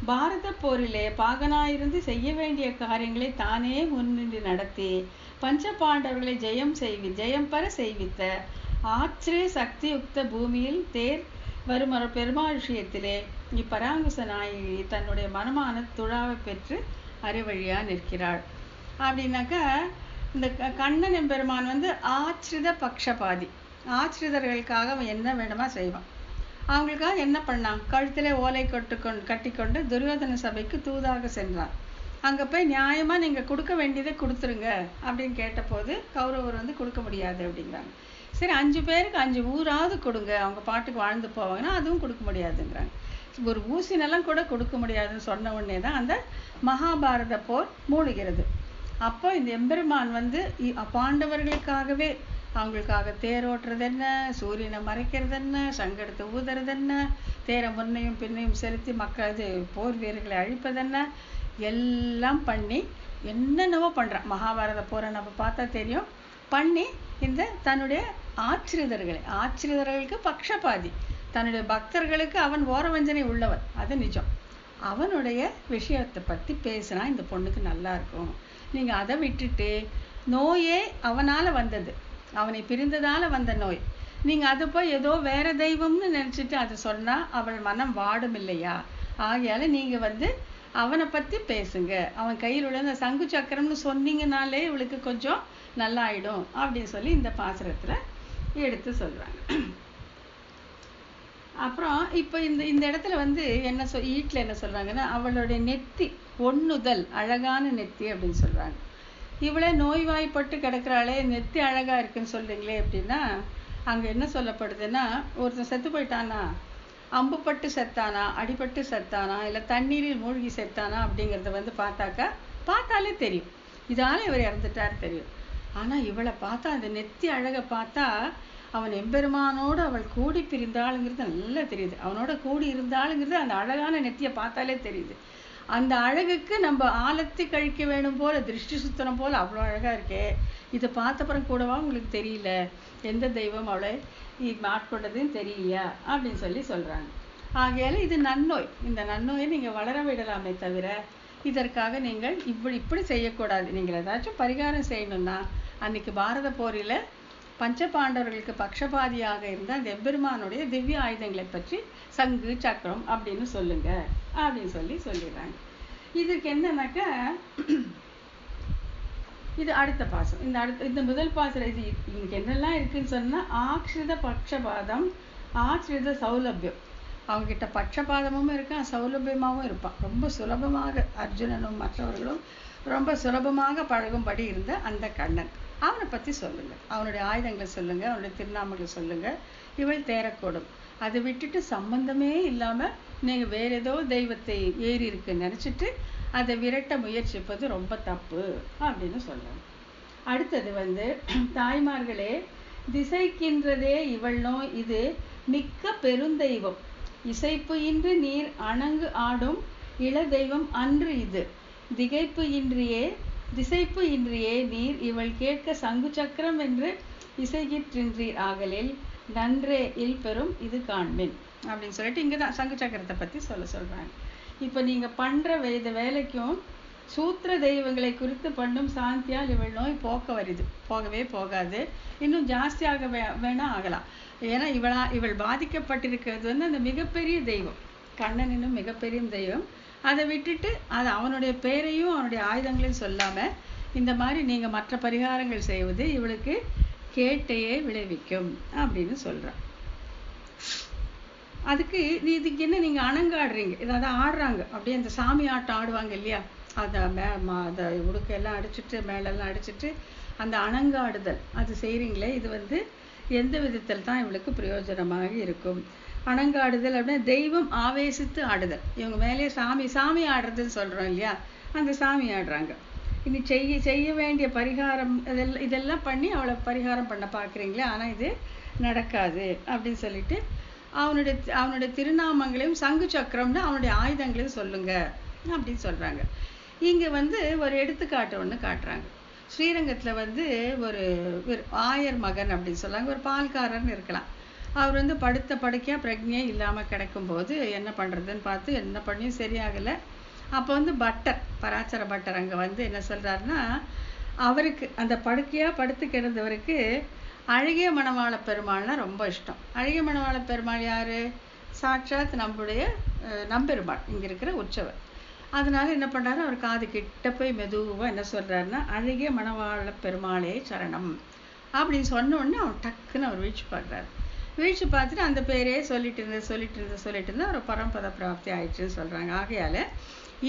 பாரத போரிலே பாகனாயிருந்து செய்ய வேண்டிய காரியங்களை தானே முன்னின்று நடத்தி பஞ்ச பாண்டவர்களை ஜெயம் பெற செய்வித்த ஆச்சரிய சக்தியுக்த பூமியில் தேர் வரும் பெருமாள் விஷயத்திலே இப்பராங்குச நாயகி தன்னுடைய மனமான துழாவை பெற்று அறிவழியா நிற்கிறாள். அப்படின்னாக்கா இந்த கண்ணன் எம்பெருமான் வந்து ஆச்சிரித பக்ஷபாதி. ஆச்சிரிதர்களுக்காக அவன் என்ன வேணுமா செய்வான். அவங்களுக்காக என்ன பண்ணான், கழுத்திலே ஓலை கட்டிக்கொண்டு துரியோதன சபைக்கு தூதாக சென்றான். அங்கே போய் நியாயமா நீங்க கொடுக்க வேண்டியதை கொடுத்துருங்க அப்படின்னு கேட்டபோது கௌரவர் வந்து கொடுக்க முடியாது அப்படிங்கிறாங்க. சரி 5 பேருக்கு 5 ஊராவது கொடுங்க, அவங்க பாட்டுக்கு வாழ்ந்து போவாங்கன்னா அதுவும் கொடுக்க முடியாதுங்கிறாங்க. ஒரு ஊசி நிலம் கூட கொடுக்க முடியாதுன்னு சொன்ன உடனே தான் அந்த மகாபாரத போர் மூழ்கிறது. அப்போ இந்த எம்பெருமான் வந்து பாண்டவர்களுக்காகவே அவங்களுக்காக தேரோட்டுறது என்ன, சூரியனை மறைக்கிறது என்ன, சங்கெடுத்து ஊதுறது என்ன, தேரை முன்னையும் பின்னையும் செலுத்தி மக்கள் போர் வீரர்களை அழிப்பதென்ன எல்லாம் பண்ணி என்னென்னவோ பண்றான். மகாபாரத போரை நம்ம பார்த்தா தெரியும். பண்ணி இந்த தன்னுடைய ஆச்சிரிதர்களுக்கு பக்ஷபாதி, தன்னுடைய பக்தர்களுக்கு அவன் ஓரவஞ்சனை உள்ளவன், அது நிஜம். அவனுடைய விஷயத்தை பத்தி பேசினா இந்த பொண்ணுக்கு நல்லா இருக்கும். நீங்க அதை விட்டுட்டு நோயே அவனால வந்தது, அவனை பிரிந்ததால வந்த நோய், நீங்க அது போய் ஏதோ வேற தெய்வம்னு நினைச்சிட்டு அதை சொன்னா அவள் மனம் வாடும் இல்லையா? ஆகையால நீங்க வந்து அவனை பத்தி பேசுங்க. அவன் கையில் உள்ள இந்த சங்கு சக்கரம்னு சொன்னீங்கனாலே இவளுக்கு கொஞ்சம் நல்லா ஆயிடும் அப்படின்னு சொல்லி இந்த பாசுரத்துல எடுத்து சொல்றாங்க. அப்புறம் இப்ப இந்த இடத்துல வந்து என்ன ஈட்ல என்ன சொல்றாங்கன்னா, அவளுடைய நெத்தி ஒண்ணுதல் அழகான நெத்தி அப்படின்னு சொல்றாங்க. இவளே நோய்வாய்ப்பட்டு கிடக்குறாளே, நெத்தி அழகா இருக்குன்னு சொல்றீங்களே அப்படின்னா, அங்க என்ன சொல்லப்படுதுன்னா, ஒருத்தன் செத்து போயிட்டானா, அம்புப்பட்டு செத்தானா, அடிபட்டு செத்தானா, இல்லை தண்ணீரில் மூழ்கி செத்தானா அப்படிங்கிறத வந்து பார்த்தாலே தெரியும், இதால இவர் இறந்துட்டார் தெரியும். ஆனா இவளை பார்த்தா, அந்த நெத்தி அழகை பார்த்தா அவன் எம்பெருமானோடு அவள் கூடி பிரிந்தாளுங்கிறது நல்லா தெரியுது. அவனோட கூடி இருந்தாளுங்கிறது அந்த அழகான நெத்தியை பார்த்தாலே தெரியுது. அந்த அழகுக்கு நம்ம ஆலத்தி கழிக்க வேணும் போல, திருஷ்டி சுத்தனம் போல அவ்வளோ அழகா இருக்கே. இதை பார்த்தப்புறம் கூடவா உங்களுக்கு தெரியல எந்த தெய்வம் அவளை ஆட்கொண்டதுன்னு தெரியலையா அப்படின்னு சொல்றாங்க. ஆகையால இது நன்னோய். இந்த நன்னோயை நீங்க வளர விடலாமே தவிர இதற்காக நீங்கள் இப்படி செய்யக்கூடாது. நீங்கள் ஏதாச்சும் பரிகாரம் செய்யணும்னா, அன்னைக்கு பாரத போரில பஞ்ச பாண்டவர்களுக்கு பக்ஷபாதியாக இருந்த அந்த எம்பெருமானுடைய திவ்ய ஆயுதங்களை பற்றி சங்கு சக்கரம் அப்படின்னு சொல்லுங்க அப்படின்னு சொல்லிடுறாங்க. இதுக்கு என்னன்னாக்கா இது அடுத்த பாசம். இந்த முதல் பாசம் இது இங்க என்னெல்லாம் இருக்குன்னு சொன்னா ஆக்ஷித பட்சபாதம், ஆக்ஷித சௌலபியம். அவங்க கிட்ட பட்சபாதமும் இருக்கான், சௌலபியமாகவும் இருப்பான். ரொம்ப சுலபமாக அர்ஜுனனும் மற்றவர்களும் ரொம்ப சுலபமாக பழகும்படி இருந்த அந்த கண்ணன், அவனை பற்றி சொல்லுங்க, அவனுடைய ஆயுதங்களை சொல்லுங்க, அவனுடைய திருநாமங்களை சொல்லுங்க. இவள் தேரக்கூடும். அதை விட்டுட்டு சம்பந்தமே இல்லாமல் நீங்கள் வேற ஏதோ தெய்வத்தை ஏறி இருக்குன்னு நினச்சிட்டு அதை விரட்ட முயற்சிப்பது ரொம்ப தப்பு அப்படின்னு சொல்லணும். அடுத்தது தாய்மார்களே, திசைக்கின்றதே இவள்னோ இது மிக்க பெருந்தெய்வம், இசைப்பு இன்றி நீர் அணங்கு ஆடும் இள தெய்வம் அன்று இது, திசைப்பு இன்றியே நீர் இவள் கேட்க சங்கு சக்கரம் என்று இசைகிற்றின்றீர் ஆகலில் நன்றே இல் பெறும் இது காண்மின் அப்படின்னு சொல்லிட்டு இங்கதான் சங்கு சக்கரத்தை பத்தி சொல்றாங்க. இப்ப நீங்க பண்ற வேலைக்கும் சூத்திர தெய்வங்களை குறித்து பண்ணும் சாந்தியால் இவள் நோய் போகவே போகாது, இன்னும் ஜாஸ்தியாக வேணா ஆகலாம். ஏன்னா இவள் பாதிக்கப்பட்டிருக்கிறது அந்த மிகப்பெரிய தெய்வம் கண்ணன், இன்னும் மிகப்பெரிய தெய்வம். அதை விட்டுட்டு அது அவனுடைய பேரையும் அவனுடைய ஆயுதங்களையும் சொல்லாம இந்த மாதிரி நீங்க மற்ற பரிகாரங்கள் செய்வது இவளுக்கு கேட்டையே விளைவிக்கும் அப்படின்னு சொல்றான். இதுக்கு என்ன நீங்க அணங்காடுறீங்க, ஏதாவது ஆடுறாங்க அப்படியே அந்த சாமி ஆட்டம் ஆடுவாங்க இல்லையா, அதை உடுக்கையெல்லாம் அடிச்சுட்டு மேலெல்லாம் அடிச்சுட்டு அந்த அணங்காடுதல் அது செய்றீங்களே, இது எந்த விதத்தில் தான் இவளுக்கு பிரயோஜனமாக இருக்கும்? அணங்காடுதல் அப்படின்னா தெய்வம் ஆவேசித்து ஆடுதல். இவங்க மேலே சாமி ஆடுறதுன்னு சொல்றோம் இல்லையா, அந்த சாமி ஆடுறாங்க. இனி செய்ய வேண்டிய பரிகாரம் இதெல்லாம் பண்ணி அவளை பரிகாரம் பண்ண பார்க்குறீங்களே, ஆனால் இது நடக்காது அப்படின்னு சொல்லிட்டு அவனுடைய திருநாமங்களையும் சங்கு சக்கரம்னு அவனுடைய ஆயுதங்களையும் சொல்லுங்க அப்படின்னு சொல்றாங்க. இங்க ஒரு எடுத்துக்காட்டு ஒன்று காட்டுறாங்க. ஸ்ரீரங்கத்தில் ஒரு ஆயர் மகன் அப்படின்னு சொல்றாங்க, ஒரு பால்காரர்னு இருக்கலாம். அவர் படுத்த படுக்கையாக பிரக்ஞையே இல்லாமல் கிடக்கும்போது என்ன பண்ணுறதுன்னு பார்த்து என்ன பண்ணியும் சரியாகலை. அப்போ பட்டர், பராசர பட்டர் அங்கே என்ன சொல்கிறாருன்னா, அவருக்கு அந்த படுக்கையாக படுத்து கிடந்தவருக்கு அழகிய மணவாள பெருமாள்னா ரொம்ப இஷ்டம். அழகிய மணவாள பெருமாள் யார்? சாட்சாத் நம்முடைய நம்பெருமாள், இங்கே இருக்கிற உற்சவர். அதனால என்ன பண்ணுறாரு, அவர் காது கிட்ட போய் மெதுவாக என்ன சொல்கிறாருன்னா, அழகிய மணவாள பெருமாளே சரணம் அப்படின்னு சொன்ன உடனே அவர் டக்குன்னு அவர் வீழ்ச்சி பார்க்குறாரு. வீழ்ச்சி பார்த்துட்டு அந்த பேரே சொல்லிட்டு இருந்தா ஒரு பரம்பத பிராப்தி ஆயிடுச்சுன்னு சொல்றாங்க. ஆகையால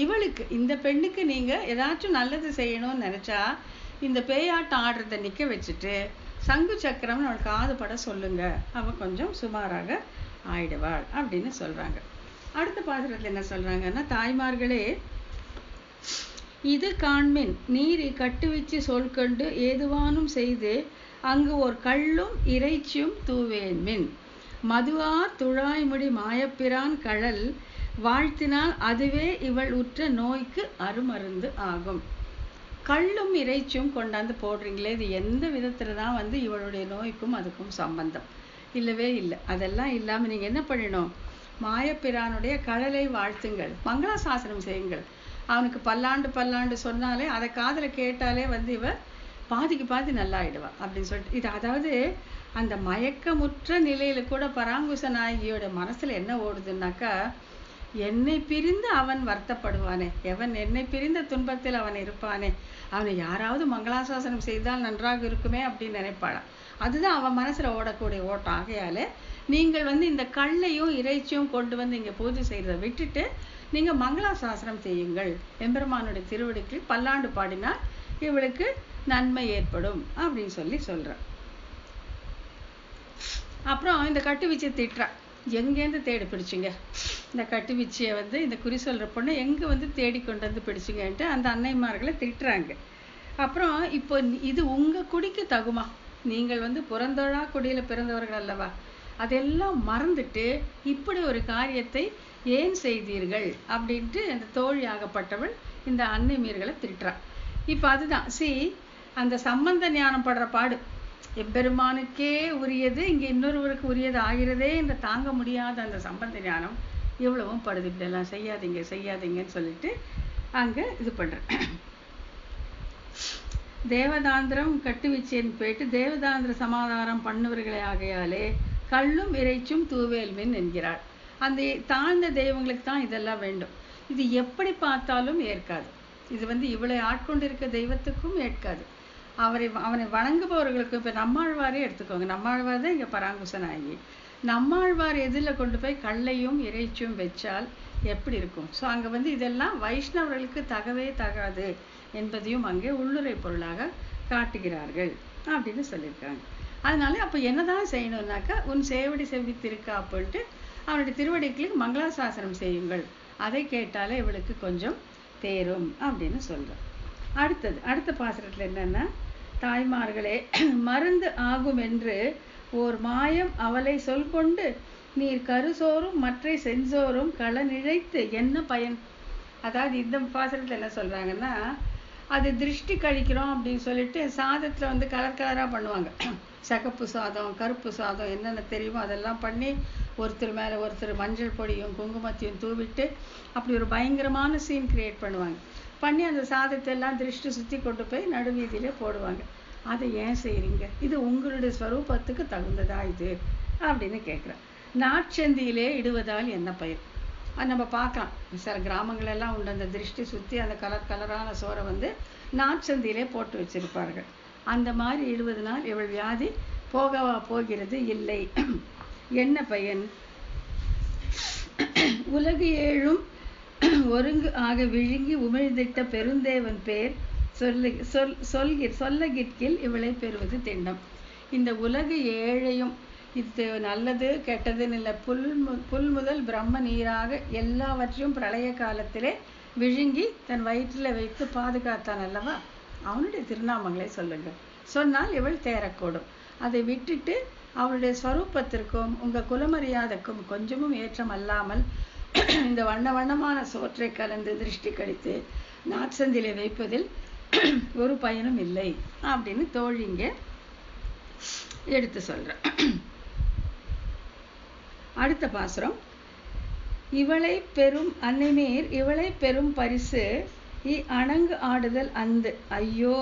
இவளுக்கு, இந்த பெண்ணுக்கு நீங்க ஏதாச்சும் நல்லது செய்யணும்னு நினைச்சா இந்த பேயாட்டம் ஆடுறத நிக்க வச்சுட்டு சங்கு சக்கரம்னு அவளுக்கு காது பட சொல்லுங்க, அவ கொஞ்சம் சுமாராக ஆயிடுவாள் அப்படின்னு சொல்றாங்க. அடுத்த பாசுரத்துல என்ன சொல்றாங்கன்னா, தாய்மார்களே இது காண்மின் நீர் கட்டுவிச்சு சொல் கண்டு ஏதுவானும் செய்து அங்கு ஒரு கள்ளும் இறைச்சியும் தூவேன்மின் மதுவார் துழாய்முடி மாயப்பிரான் கழல் வாழ்த்தினால் அதுவே இவள் உற்ற நோய்க்கு அருமருந்து ஆகும். கள்ளும் இறைச்சியும் கொண்டாந்து போடுறீங்களே, இது எந்த விதத்துல தான் இவளுடைய நோய்க்கும் அதுக்கும் சம்பந்தம் இல்லவே இல்லை. அதெல்லாம் இல்லாம நீங்க என்ன பண்ணணும், மாயப்பிரானுடைய கழலை வாழ்த்துங்கள், மங்களாசாசனம் செய்யுங்கள். அவனுக்கு பல்லாண்டு சொன்னாலே அதை காதுல கேட்டாலே இவ பாதிக்கு பாதி நல்லாயிடுவா அப்படின்னு சொல்லிட்டு இது. அதாவது அந்த மயக்கமுற்ற நிலையில கூட பராங்குச நாயகியோட மனசுல என்ன ஓடுதுன்னாக்கா, என்னை பிரிந்து அவன் வருத்தப்படுவானே, எவன் என்னை பிரிந்த துன்பத்தில் அவன் இருப்பானே, அவனை யாராவது மங்களாசாசனம் செய்தால் நன்றாக இருக்குமே அப்படின்னு நினைப்பாளாம். அதுதான் அவன் மனசுல ஓடக்கூடிய ஓட்டம். ஆகையால நீங்கள் இந்த கள்ளையும் இறைச்சியும் கொண்டு இங்க பூஜை செய்யறதை விட்டுட்டு நீங்க மங்களாசாசனம் செய்யுங்கள், எம்பெருமானுடைய திருவடிக்கு பல்லாண்டு பாடினால் இவளுக்கு நன்மை ஏற்படும் அப்படின்னு சொல்ற. அப்புறம் இந்த கட்டுவீச்சை திட்டுறா, எங்கேருந்து தேடி பிடிச்சிங்க இந்த கட்டுவீச்சியை இந்த குறி சொல்ற பொண்ணு எங்க தேடி கொண்டு பிடிச்சிங்கன்ட்டு அந்த அன்னைமார்களை திட்டுறாங்க. அப்புறம் இப்போ இது உங்க குடிக்கு தகுமா, நீங்கள் புறந்தொழா குடியில பிறந்தவர்கள் அல்லவா, அதெல்லாம் மறந்துட்டு இப்படி ஒரு காரியத்தை ஏன் செய்தீர்கள் அப்படின்ட்டு அந்த தோழியாகப்பட்டவள் இந்த அன்னைமீர்களை திட்டுறா. இப்ப அதுதான் அந்த சம்பந்த ஞானம் படுற பாடு எம்பெருமானுக்கே உரியது, இங்க இன்னொருவருக்கு உரியது ஆகிறதே என்று தாங்க முடியாத அந்த சம்பந்த ஞானம் இவ்வளவும் படுது. இப்படியெல்லாம் செய்யாதீங்கன்னு சொல்லிட்டு அங்க இது பண்ற. தேவதாந்திரம் கட்டுவிச்சேன்னு போயிட்டு தேவதாந்திர சமாதானம் பண்ணுவர்களே ஆகையாலே கல்லும் இறைச்சும் தூவேல்மின் என்கிறார். அந்த தாழ்ந்த தெய்வங்களுக்கு தான் இதெல்லாம் வேண்டும். இது எப்படி பார்த்தாலும் ஏற்காது. இது இவளை ஆட்கொண்டிருக்க தெய்வத்துக்கும் ஏற்காது. அவனை வணங்குபவர்களுக்கு இப்போ நம்மாழ்வாரே எடுத்துக்கோங்க. நம்மாழ்வார் தான் இங்கே பராங்குசனாகி. நம்மாழ்வார் எதில் கொண்டு போய் கல்லையும் இறைச்சியும் வச்சால் எப்படி இருக்கும்? ஸோ அங்கே இதெல்லாம் வைஷ்ணவர்களுக்கு தகவே தகாது என்பதையும் அங்கே உள்ளுரை பொருளாக காட்டுகிறார்கள் அப்படின்னு சொல்லியிருக்காங்க. அதனால அப்போ என்னதான் செய்யணும்னாக்கா, உன் சேவடி செவ்வித்திருக்கா அப்படின்ட்டு அவனுடைய திருவடிகளுக்கு மங்களாசாசனம் செய்யுங்கள். அதை கேட்டாலே இவளுக்கு கொஞ்சம் தேரும் அப்படின்னு சொல்கிறோம். அடுத்த பாசுரத்தில் என்னன்னா, தாய்மார்களே மருந்து ஆகும் என்று ஓர் மாயம் அவளை சொல் கொண்டு நீர் கருசோறும் மற்றை செஞ்சோறும் களநிழைத்து என்ன பயன்? அதாவது இந்த பாசுரத்தில் என்ன சொல்கிறாங்கன்னா, அது திருஷ்டி கழிக்கிறோம் அப்படின்னு சொல்லிட்டு சாதத்தில் கலர் கலராக பண்ணுவாங்க. சகப்பு சாதம், கருப்பு சாதம், என்னென்ன தெரியுமோ அதெல்லாம் பண்ணி ஒருத்தர் மேலே ஒருத்தர் மஞ்சள் பொடியும் குங்குமத்தையும் தூவிட்டு அப்படி ஒரு பயங்கரமான சீன் கிரியேட் பண்ணுவாங்க. பண்ணி அந்த சாதத்தை எல்லாம் திருஷ்டி சுற்றி கொண்டு போய் நடுவீதியிலே போடுவாங்க. அதை ஏன் செய்கிறீங்க? இது உங்களுடைய ஸ்வரூபத்துக்கு தகுந்ததா இது அப்படின்னு கேட்குறேன். நாட்சந்தியிலே இடுவதால் என்ன பயிர்? அது நம்ம பார்க்கலாம். சில கிராமங்களெல்லாம் உண்டு, அந்த திருஷ்டி சுற்றி அந்த கலரான சோறை நாட்சந்தியிலே போட்டு வச்சிருப்பார்கள். அந்த மாதிரி இடுவதனால் இவள் வியாதி போகவா போகிறது? இல்லை. என்ன பயன்? உலகு ஏழும் ஒருங்கு ஆக விழுங்கி உமிழ்ந்திட்ட பெருந்தேவன் பேர் சொல்லகிற்கில் இவளை பெறுவது திண்டம். இந்த உலகு ஏழையும், இது நல்லது கெட்டதுன்னு இல்லை, புல் முதல் பிரம்ம நீராக எல்லாவற்றையும் பிரளய காலத்திலே விழுங்கி தன் வயிற்றில் வைத்து பாதுகாத்தான் அல்லவா, அவனுடைய திருநாமங்களை சொல்லுங்கள். சொன்னால் இவள் தேரக்கூடும். அதை விட்டுட்டு அவளுடைய ஸ்வரூபத்திற்கும் உங்கள் குலமரியாதைக்கும் கொஞ்சமும் ஏற்றம் அல்லாமல் இந்த வண்ணமான சோற்றை கலந்து திருஷ்டி கழித்து நாட்சந்திலே வைப்பதில் ஒரு பயனும் இல்லை அப்படின்னு தோழிங்க எடுத்து சொல்றேன். அடுத்த பாசுரம், இவளை பெரும் அன்னைமேர் இவளை பெரும் பரிசு அணங்கு ஆடுதல் அந்து ஐயோ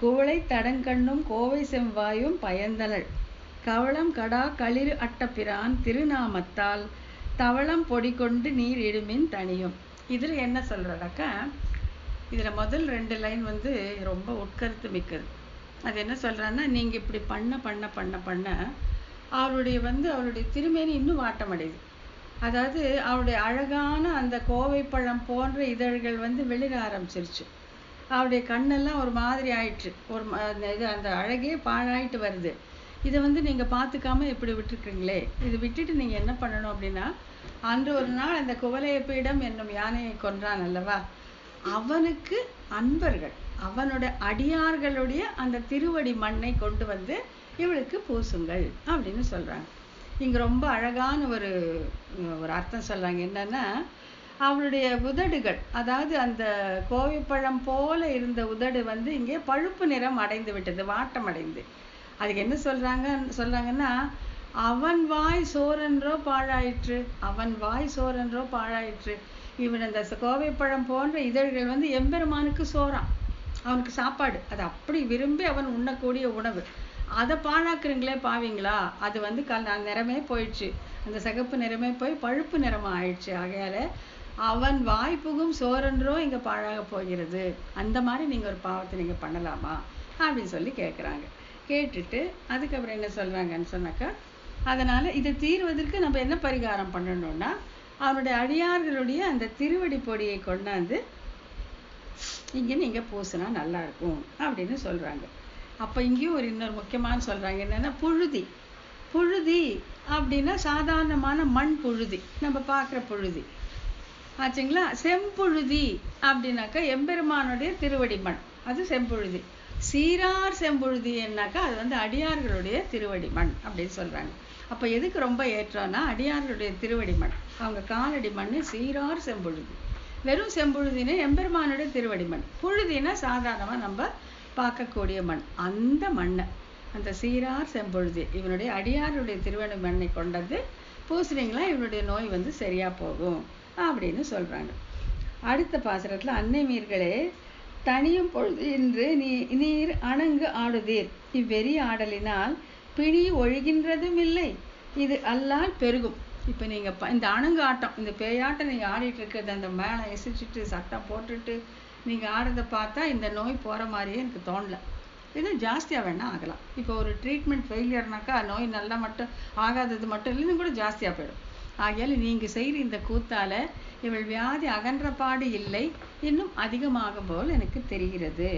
குவளை தடங்கண்ணும் கோவை செவ்வாயும் பயந்தனள் கவளம் கடா களிறு அட்டப்பிரான் திருநாமத்தால் தவளம் பொடி கொண்டு நீர் இடுமின் தனியும். இதில் என்ன சொல்கிறடாக்கா, இதில் முதல் 2 லைன் ரொம்ப உட்கருத்து மிக்கது. அது என்ன சொல்கிறான்னா, நீங்கள் இப்படி பண்ண அவளுடைய அவளுடைய திருமேனி இன்னும் வாட்டமடையுது. அதாவது அவளுடைய அழகான அந்த கோவை பழம் போன்ற இதழ்கள் வெளிர ஆரம்பிச்சிருச்சு. அவளுடைய கண்ணெல்லாம் ஒரு மாதிரி ஆயிடுச்சு. அந்த அழகே பாழாயிட்டு வருது. இதை நீங்கள் பார்த்துக்காம இப்படி விட்டுருக்கீங்களே, இது விட்டுட்டு நீங்கள் என்ன பண்ணணும் அப்படின்னா, அன்று ஒரு நாள் அந்த குவலையப்பீடம் என்னும் யானையை கொன்றான் அல்லவா, அவனுக்கு அன்பர்கள் அவனுடைய அடியார்களுடைய அந்த திருவடி மண்ணை கொண்டு இவளுக்கு பூசுங்கள் அப்படின்னு சொல்கிறாங்க. இங்கே ரொம்ப அழகான ஒரு அர்த்தம் சொல்கிறாங்க. என்னன்னா, அவளுடைய உதடுகள், அதாவது அந்த கோவைப்பழம் போல இருந்த உதடு இங்கே பழுப்பு நிறம் அடைந்து விட்டது, வாட்டம் அடைந்து. அதுக்கு என்ன சொல்றாங்கன்னா, அவன் வாய் சோரென்றோ பாழாயிற்று, அவன் வாய் சோரென்றோ பாழாயிற்று. இவன் அந்த கோவைப்பழம் போன்ற இதழ்கள் எம்பெருமானுக்கு சோறான், அவனுக்கு சாப்பாடு, அது அப்படி விரும்பி அவன் உண்ணக்கூடிய உணவு. அதை பாழாக்குறீங்களே பாவீங்களா, அது நிறமே போயிடுச்சு, அந்த சிகப்பு நிறமே போய் பழுப்பு நிறமா ஆயிடுச்சு. ஆகையால அவன் வாய் புகும் சோரென்றோ இங்கே பாழாக போகிறது, அந்த மாதிரி நீங்கள் ஒரு பாவத்தை நீங்கள் பண்ணலாமா அப்படின்னு சொல்லி கேட்குறாங்க. கேட்டுட்டு அதுக்கப்புறம் என்ன சொல்கிறாங்கன்னு சொன்னாக்கா, அதனால் இதை தீர்வதற்கு நம்ம என்ன பரிகாரம் பண்ணணும்னா, அவனுடைய அடியார்களுடைய அந்த திருவடி பொடியை கொண்டாந்து இங்கே நீங்கள் பூசினா நல்லாயிருக்கும் அப்படின்னு சொல்கிறாங்க. அப்போ இங்கேயும் இன்னொரு முக்கியமான சொல்கிறாங்க. என்னென்னா, புழுதி அப்படின்னா சாதாரணமான மண் புழுதி, நம்ம பார்க்குற புழுதி ஆச்சுங்களா. செம்புழுதி அப்படின்னாக்கா எம்பெருமானுடைய திருவடி மண், அது செம்புழுதி. சீரார் செம்புழுதி என்னாக்கா அது அடியார்களுடைய திருவடி மண் அப்படின்னு சொல்கிறாங்க. அப்போ எதுக்கு ரொம்ப ஏற்றோன்னா, அடியார்களுடைய திருவடி மண், அவங்க காலடி மண் சீரார் செம்புழுதி. வெறும் செம்புழுதினா எம்பெருமானுடைய திருவடி மண், புழுதினா சாதாரணமாக நம்ம பார்க்கக்கூடிய மண். அந்த மண்ணை, அந்த சீரார் செம்பொழுது இவனுடைய அடியாருடைய திருவடி மண்ணை கொண்டது பூசுறீங்களா, இவனுடைய நோய் சரியா போகும் அப்படின்னு சொல்றாங்க. அடுத்த பாசுரத்துல, அன்னை மீர்களே தனியும் பொழுது இன்று நீர் அணங்கு ஆடுதீர். இவ்வெறி ஆடலினால் பிணி ஒழிகின்றதும் இல்லை, இது அல்லால் பெருகும். இப்போ நீங்கள் இந்த அணங்கு ஆட்டம், இந்த பேயாட்டம் நீங்கள் ஆடிட்டு இருக்கிறது, அந்த மேலே எசிச்சுட்டு சட்டம் போட்டுட்டு நீங்கள் ஆடுறதை பார்த்தா இந்த நோய் போகிற மாதிரியே எனக்கு தோணலை. இது ஜாஸ்தியாக வேணால் ஆகலாம். இப்போ ஒரு ட்ரீட்மெண்ட் ஃபெயிலியர்னாக்கா நோய் நல்லா மட்டும் ஆகாதது மட்டும் இல்லை, இன்னும் கூட ஜாஸ்தியாக போயிடும். ஆகையால் நீங்கள் செய்கிற இந்த கூத்தால் இவள் வியாதி அகன்ற பாடு இல்லை, இன்னும் அதிகமாகும் போல் எனக்கு தெரிகிறது.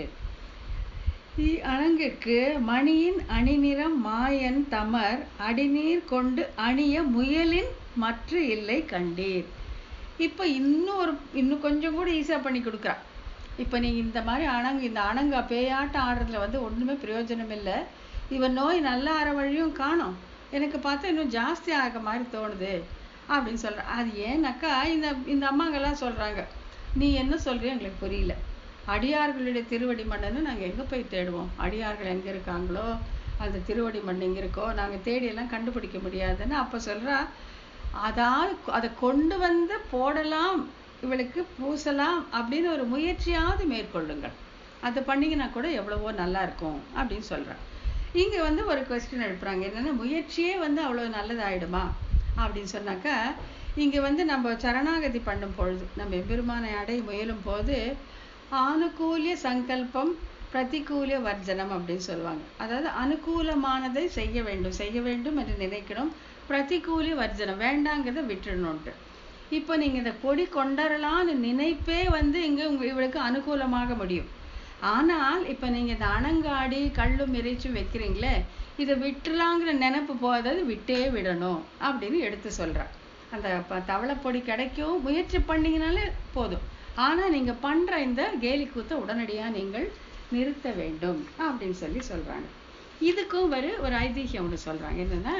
அணங்குக்கு மணியின் அணிநிறம் மாயன் தமர் அடிநீர் கொண்டு அணிய முயலின் மற்ற இல்லை கண்டீர். இப்போ இன்னும் கொஞ்சம் கூட ஈஸியாக பண்ணி கொடுக்குறா. இப்போ நீங்கள் இந்த மாதிரி இந்த அணங்கா பேயாட்டம் ஆடுறதுல வந்து ஒன்றுமே பிரயோஜனம் இல்லை. இவன் நோய் நல்லா ஆற வழியும் காணும், எனக்கு பார்த்தா இன்னும் ஜாஸ்தி ஆக மாதிரி தோணுது அப்படின்னு சொல்கிறேன். அது ஏன்னாக்கா இந்த அம்மாங்கெல்லாம் சொல்கிறாங்க, நீ என்ன சொல்கிறியோ எங்களுக்கு புரியல. அடியார்களுடைய திருவடி மண்ணன்னு நாங்கள் எங்கே போய் தேடுவோம்? அடியார்கள் எங்கே இருக்காங்களோ அந்த திருவடி மண் எங்கே இருக்கோ நாங்கள் தேடியெல்லாம் கண்டுபிடிக்க முடியாதுன்னு அப்போ சொல்கிறா. அதாவது அதை கொண்டு வந்து போடலாம், இவளுக்கு பூசலாம் அப்படின்னு ஒரு முயற்சியாவது மேற்கொள்ளுங்கள். அதை பண்ணிங்கன்னா கூட எவ்வளவோ நல்லா இருக்கும் அப்படின்னு சொல்கிறேன். இங்கே வந்து ஒரு கொஸ்டின் எழுப்புறாங்க, என்னென்னா முயற்சியே வந்து அவ்வளோ நல்லதாயிடுமா அப்படின்னு சொன்னாக்கா, இங்கே வந்து நம்ம சரணாகதி பண்ணும் பொழுது, நம்ம எம்பெருமானை அடைய முயலும் போது ஆனுகூல்ய சங்கல்பம் பிரதிகூல்ய வர்ஜனம் அப்படின்னு சொல்லுவாங்க. அதாவது அனுகூலமானதை செய்ய வேண்டும் என்று நினைக்கணும், பிரதிகூல்ய வர்ஜனம் வேண்டாங்கிறத விட்டுடணும்ட்டு. இப்போ நீங்கள் இந்த கொடி கொண்டரலான்னு நினைப்பே வந்து இங்கே இவளுக்கு அனுகூலமாக முடியும். ஆனால் இப்போ நீங்கள் இந்த அணங்காடி கள்ளும் இறைச்சும் வைக்கிறீங்களே, இதை விட்டுலாங்கிற நினைப்பு போகாதது விட்டே விடணும் அப்படின்னு எடுத்து சொல்கிறேன். அந்த தவளைப்பொடி கிடைக்கும், முயற்சி பண்ணிங்கனாலே போதும். ஆனால் நீங்கள் பண்ணுற இந்த கேலி கூத்தை உடனடியாக நீங்கள் நிறுத்த வேண்டும் அப்படின்னு சொல்கிறாங்க. இதுக்கும் ஒரு ஐதீகம் ஒன்று சொல்கிறாங்க. என்னென்னா,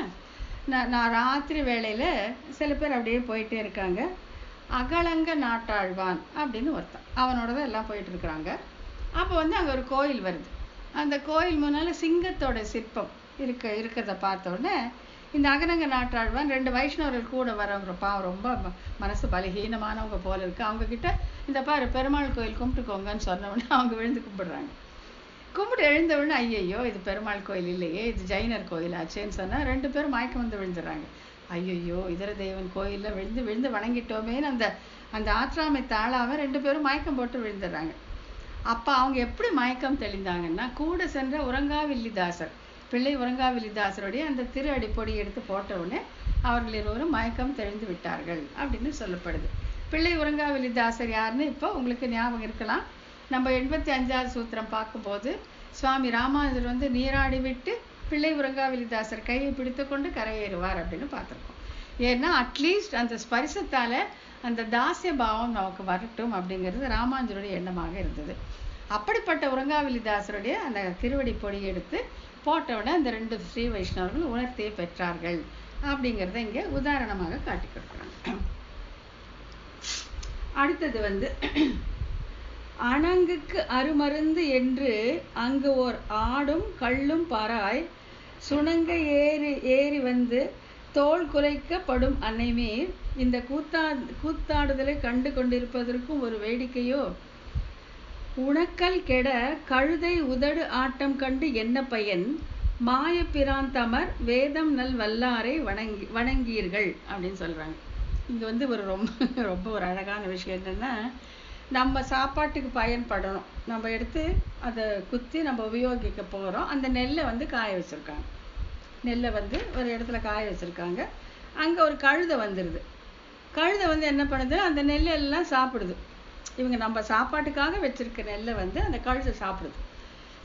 நான் ராத்திரி வேளையில் சில பேர் அப்படியே போயிட்டே இருக்காங்க. அகலங்க நாட்டாழ்வான் அப்படின்னு ஒருத்தன், அவனோட தான் எல்லாம் போயிட்டு இருக்கிறாங்க. அப்போ வந்து அங்கே ஒரு கோயில் வருது. அந்த கோயில் முன்னால் சிங்கத்தோட சிற்பம் இருக்கிறத பார்த்த உடனே இந்த அகலங்க நாட்டாழ்வான் 2 வைஷ்ணவர்கள் கூட வரவங்க பாவம் ரொம்ப மனசு பலகீனமானவங்க போல இருக்கு, அவங்கக்கிட்ட இந்த பாரு பெருமாள் கோயில் கும்பிட்டுக்கோங்கன்னு சொன்ன உடனே அவங்க விழுந்து கும்பிடுறாங்க. கும்பிட்டு எழுந்த உடனே ஐயையோ இது பெருமாள் கோயில் இல்லையே, இது ஜெயினர் கோயில் ஆச்சேன்னு சொன்னால் 2 பேரும் மயக்கம் வந்து விழுந்துடுறாங்க. ஐயையோ இதர தேவன் கோயிலில் விழுந்து வணங்கிட்டோமேன்னு அந்த ஆற்றாமை தாழாம 2 பேரும் மயக்கம் போட்டு விழுந்துடுறாங்க. அப்போ அவங்க எப்படி மயக்கம் தெளிந்தாங்கன்னா, கூட சென்ற உறங்காவில்லிதாசர், பிள்ளை உறங்காவில்லிதாசருடைய அந்த திரு அடிப்பொடி எடுத்து போட்ட உடனே அவர்கள் இருவரும் மயக்கம் தெளிந்து விட்டார்கள் அப்படின்னு சொல்லப்படுது. பிள்ளை உறங்காவில்லிதாசர் யாருன்னு இப்போ உங்களுக்கு ஞாபகம் இருக்கலாம். நம்ம 85வது சூத்திரம் பார்க்கும்போது சுவாமி ராமானுஜர் வந்து நீராடி விட்டு பிள்ளை உறங்காவில்லிதாசர் கையை பிடித்து கொண்டு கரையேறுவார் அப்படின்னு பார்த்துருக்கோம். ஏன்னா அட்லீஸ்ட் அந்த ஸ்பரிசத்தால் அந்த தாசிய பாவம் நமக்கு வரட்டும் அப்படிங்கிறது ராமானுஜருடைய எண்ணமாக இருந்தது. அப்படிப்பட்ட உறங்காவில்லிதாசருடைய அந்த திருவடி பொடி எடுத்து போட்டவுடனே அந்த 2 ஸ்ரீ வைஷ்ணவர்கள் உணர்த்தியை பெற்றார்கள் அப்படிங்கிறத இங்கே உதாரணமாக காட்டி கொடுக்குறாங்க. அடுத்தது வந்து அணங்குக்கு அருமருந்து என்று அங்கு ஓர் ஆடும் கள்ளும் பாராய் சுணங்க ஏறி வந்து தோல் குலைக்கப்படும் அன்னைமேல் இந்த கூத்தாடுதலை கண்டு கொண்டிருப்பதற்கும் ஒரு வேடிக்கையோ? உணக்கல் கெட கழுதை உதடு ஆட்டம் கண்டு என்ன பயன்? மாயப்பிரான் தமர் வேதம் நல் வல்லாரை வணங்கீர்கள் அப்படின்னு சொல்றாங்க. இங்க வந்து ரொம்ப ஒரு அழகான விஷயம் என்னன்னா, நம்ம சாப்பாட்டுக்கு பயன்படணும், நம்ம எடுத்து அதை குத்தி நம்ம உபயோகிக்க போகிறோம். அந்த நெல்லை வந்து காய வச்சுருக்காங்க, நெல்லை வந்து ஒரு இடத்துல காய வச்சுருக்காங்க. அங்கே ஒரு கழுதை வந்துடுது. கழுதை வந்து என்ன பண்ணுது, அந்த நெல்லெல்லாம் சாப்பிடுது. இவங்க நம்ம சாப்பாட்டுக்காக வச்சுருக்க நெல்லை வந்து அந்த கழுதை சாப்பிடுது.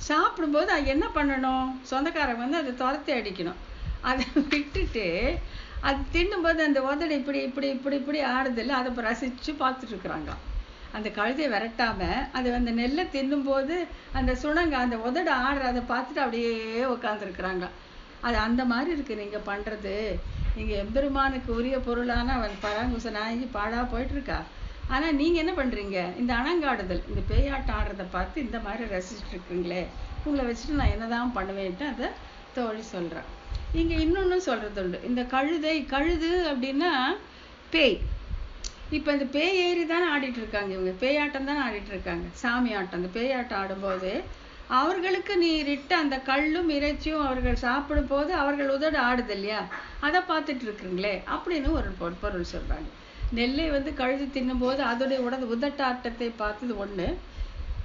சாப்பிடும்போது அது என்ன பண்ணணும், சொந்தக்காரங்க வந்து அதை துரத்தி அடிக்கணும். அதை விட்டுட்டு அது தின்னும்போது அந்த உதடு இப்படி இப்படி இப்படி இப்படி ஆடுதில்லை, அதை இப்போ ரசித்து பார்த்துட்ருக்குறாங்க. அந்த கழுதையை விரட்டாமல் அது அந்த நெல்லை தின்னும்போது அந்த சுணங்க அந்த உதடு ஆடுறதை பார்த்துட்டு அப்படியே உட்காந்துருக்குறாங்க. அது அந்த மாதிரி இருக்குது நீங்கள் பண்ணுறது. நீங்கள் எம்பெருமானுக்கு உரிய பொருளான அவன் பராங்குசனாகி பாழாக போயிட்டுருக்கா. ஆனால் நீங்கள் என்ன பண்ணுறீங்க, இந்த அணங்காடுதல், இந்த பேயாட்டம் ஆடுறதை பார்த்து இந்த மாதிரி ரசிச்சுட்ருக்குங்களே, உங்களை வச்சுட்டு நான் என்ன தான் பண்ணுவேன்ட்டு அதை தோழி சொல்கிறேன். இங்கே இன்னொன்று சொல்கிறது உண்டு. இந்த கழுது அப்படின்னா பேய். இப்போ இந்த பேய் ஏறி தானே ஆடிட்டு இருக்காங்க, இவங்க பேயாட்டம் தானே ஆடிட்டு இருக்காங்க, சாமி ஆட்டம். அந்த பேயாட்டம் ஆடும்போது அவர்களுக்கு நீர் இட்ட அந்த கல்லும் இறைச்சியும் அவர்கள் சாப்பிடும் போது அவர்கள் உதடு ஆடுது இல்லையா, அதை பார்த்துட்டு இருக்குங்களே அப்படின்னு ஒரு பொருள் சொல்றாங்க. நெல்லை வந்து கழுது தின்னும் போது அதோடைய உதட்டாட்டத்தை பார்த்தது ஒண்ணு,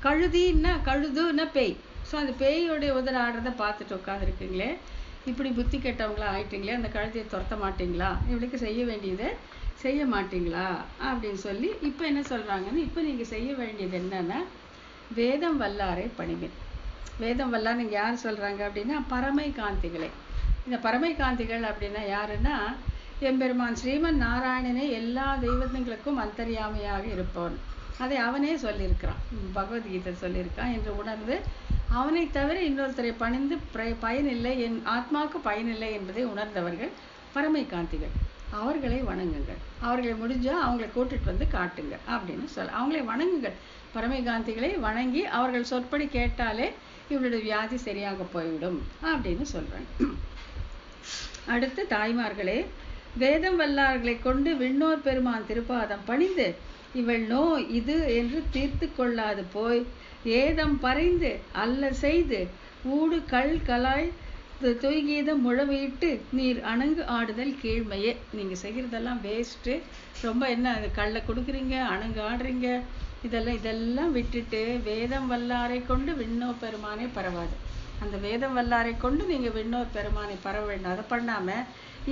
கழுதுன்னா பேய். ஸோ அந்த பேயோடைய உதட ஆடுறதை பார்த்துட்டு உட்காந்துருக்கீங்களே, இப்படி புத்தி கெட்டவங்களா ஆயிட்டீங்களே, அந்த கழுதையை துரத்த மாட்டீங்களா, இவளுக்கு செய்ய வேண்டியதை செய்ய மாட்டீங்களா அப்படின்னு சொல்லி இப்போ என்ன சொல்றாங்கன்னு, இப்போ நீங்க செய்ய வேண்டியது என்னன்னா வேதம் வல்லாரை பணிவேன். வேதம் வல்லார் நீங்க யார் சொல்றாங்க அப்படின்னா பரமை காந்திகளே. இந்த பரமை காந்திகள் அப்படின்னா யாருன்னா எம்பெருமான் ஸ்ரீமன் நாராயணனே எல்லா தெய்வங்களுக்கும் அந்தர்யாமியாக இருப்பவன். அதை அவனே சொல்லியிருக்கிறான், பகவத்கீதை சொல்லியிருக்கான் என்று உணர்ந்து அவனை தவிர இன்னொருத்தரை பணிந்து பயனில்லை, என் ஆத்மாவுக்கு பயனில்லை என்பதை உணர்ந்தவர்கள் பரமை காந்திகள். அவர்களை வணங்குங்கள், அவர்களை முடிஞ்சா அவங்களை கூட்டிட்டு வந்து காட்டுங்க அப்படின்னு சொல்ல, அவங்களை வணங்குங்கள். பரமை காந்திகளை வணங்கி அவர்கள் சொற்படி கேட்டாலே இவளுடைய வியாதி சரியாக போய்விடும் அப்படின்னு சொல்றாங்க. அடுத்து தாய்மார்களே, வேதம் வல்லார்களை கொண்டு விண்ணோர் பெருமான் திருப்பாதம் பணிந்து இவள் நோ இது என்று தீர்த்து கொள்ளாது போய் ஏதம் பறைந்து அல்ல செய்து ஊடு கல் கலாய் தொய்கீதம் முழவிட்டு நீர் அணங்கு ஆடுதல் கீழ்மையே. நீங்க செய்யறதெல்லாம் வேஸ்ட்டு, ரொம்ப என்ன அது கல்லை கொடுக்குறீங்க, அணங்கு ஆடுறீங்க, இதெல்லாம் விட்டுட்டு வேதம் வல்லாரை கொண்டு விண்ணோர் பெருமானை பரவாது. அந்த வேதம் வல்லாரை கொண்டு நீங்க விண்ணோர் பெருமானை பரவ வேண்டும். அதை பண்ணாம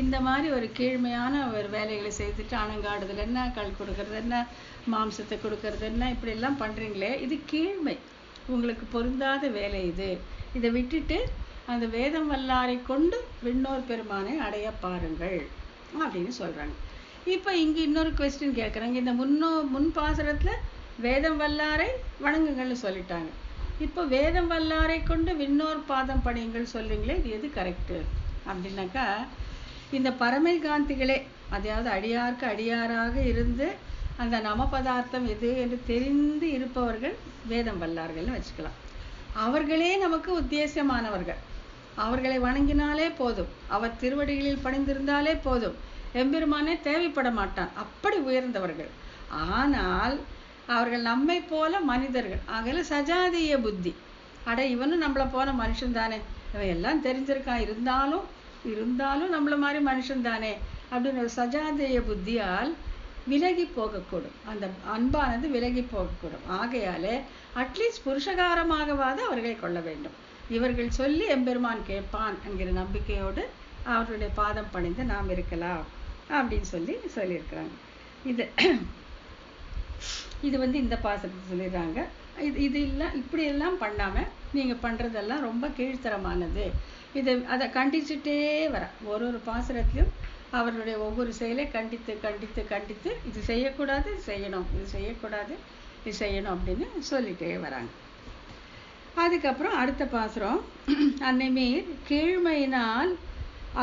இந்த மாதிரி ஒரு கீழ்மையான ஒரு வேலைகளை செய்துட்டு அணங்காடுதல் என்ன, கல் கொடுக்கறது என்ன, மாம்சத்தை கொடுக்கறது என்ன, இப்படி எல்லாம் பண்றீங்களே, இது கீழ்மை, உங்களுக்கு பொருந்தாத வேலை இது. இதை விட்டுட்டு அந்த வேதம் வல்லாரை கொண்டு விண்ணோர் பெருமானை அடைய பாருங்கள் அப்படின்னு சொல்றாங்க. இப்ப இங்க இன்னொரு கொஸ்டின் கேட்கறாங்க. இந்த முன் பாசுரத்துல வேதம் வல்லாரை வணங்குங்கள்னு சொல்லிட்டாங்க. இப்போ வேதம் வல்லாரை கொண்டு விண்ணோர் பாதம் பணியுங்கள் சொல்றீங்களே, இது எது கரெக்டு அப்படின்னாக்கா, இந்த பரமை காந்திகளே, அதாவது அடியாருக்கு அடியாராக இருந்து அந்த நம பதார்த்தம் எது என்று தெரிந்து இருப்பவர்கள் வேதம் வல்லார்கள்னு வச்சுக்கலாம். அவர்களே நமக்கு உத்தேசமானவர்கள், அவர்களை வணங்கினாலே போதும், அவர் திருவடிகளில் பணிந்திருந்தாலே போதும், எம்பெருமானே தேவைப்பட மாட்டான், அப்படி உயர்ந்தவர்கள். ஆனால் அவர்கள் நம்மை போல மனிதர்கள், ஆகல சஜாதிய புத்தி, அட இவனும் நம்மளை போல மனுஷன் தானே, இவன் எல்லாம் தெரிஞ்சிருக்கான், இருந்தாலும் நம்மள மாதிரி மனுஷன் தானே அப்படின்னு ஒரு சஜாதிய புத்தியால் விலகி போகக்கூடும், அந்த அன்பானது விலகி போகக்கூடும். ஆகையாலே அட்லீஸ்ட் புருஷகாரமாகவாது அவர்களை கொள்ள வேண்டும். இவர்கள் சொல்லி எம்பெருமான் கேட்பான் என்கிற நம்பிக்கையோடு அவர்களுடைய பாதம் பணிந்து நாம் இருக்கலாம் அப்படின்னு சொல்லியிருக்கிறாங்க. இது வந்து இந்த பாசத்தை சொல்லிடுறாங்க. இது எல்லாம் இப்படி எல்லாம் பண்ணாம நீங்க பண்றதெல்லாம் ரொம்ப கீழ்த்தரமானது. அதை கண்டிச்சுட்டே வர ஒரு பாசுரத்திலும் அவர்களுடைய ஒவ்வொரு செயலை கண்டித்து கண்டித்து கண்டித்து இது செய்யக்கூடாது, இது செய்யணும், இது செய்யக்கூடாது, இது செய்யணும் அப்படின்னு சொல்லிட்டே வராங்க. அதுக்கப்புறம் அடுத்த பாசுரம், அன்னைமீர் கீழ்மையினால்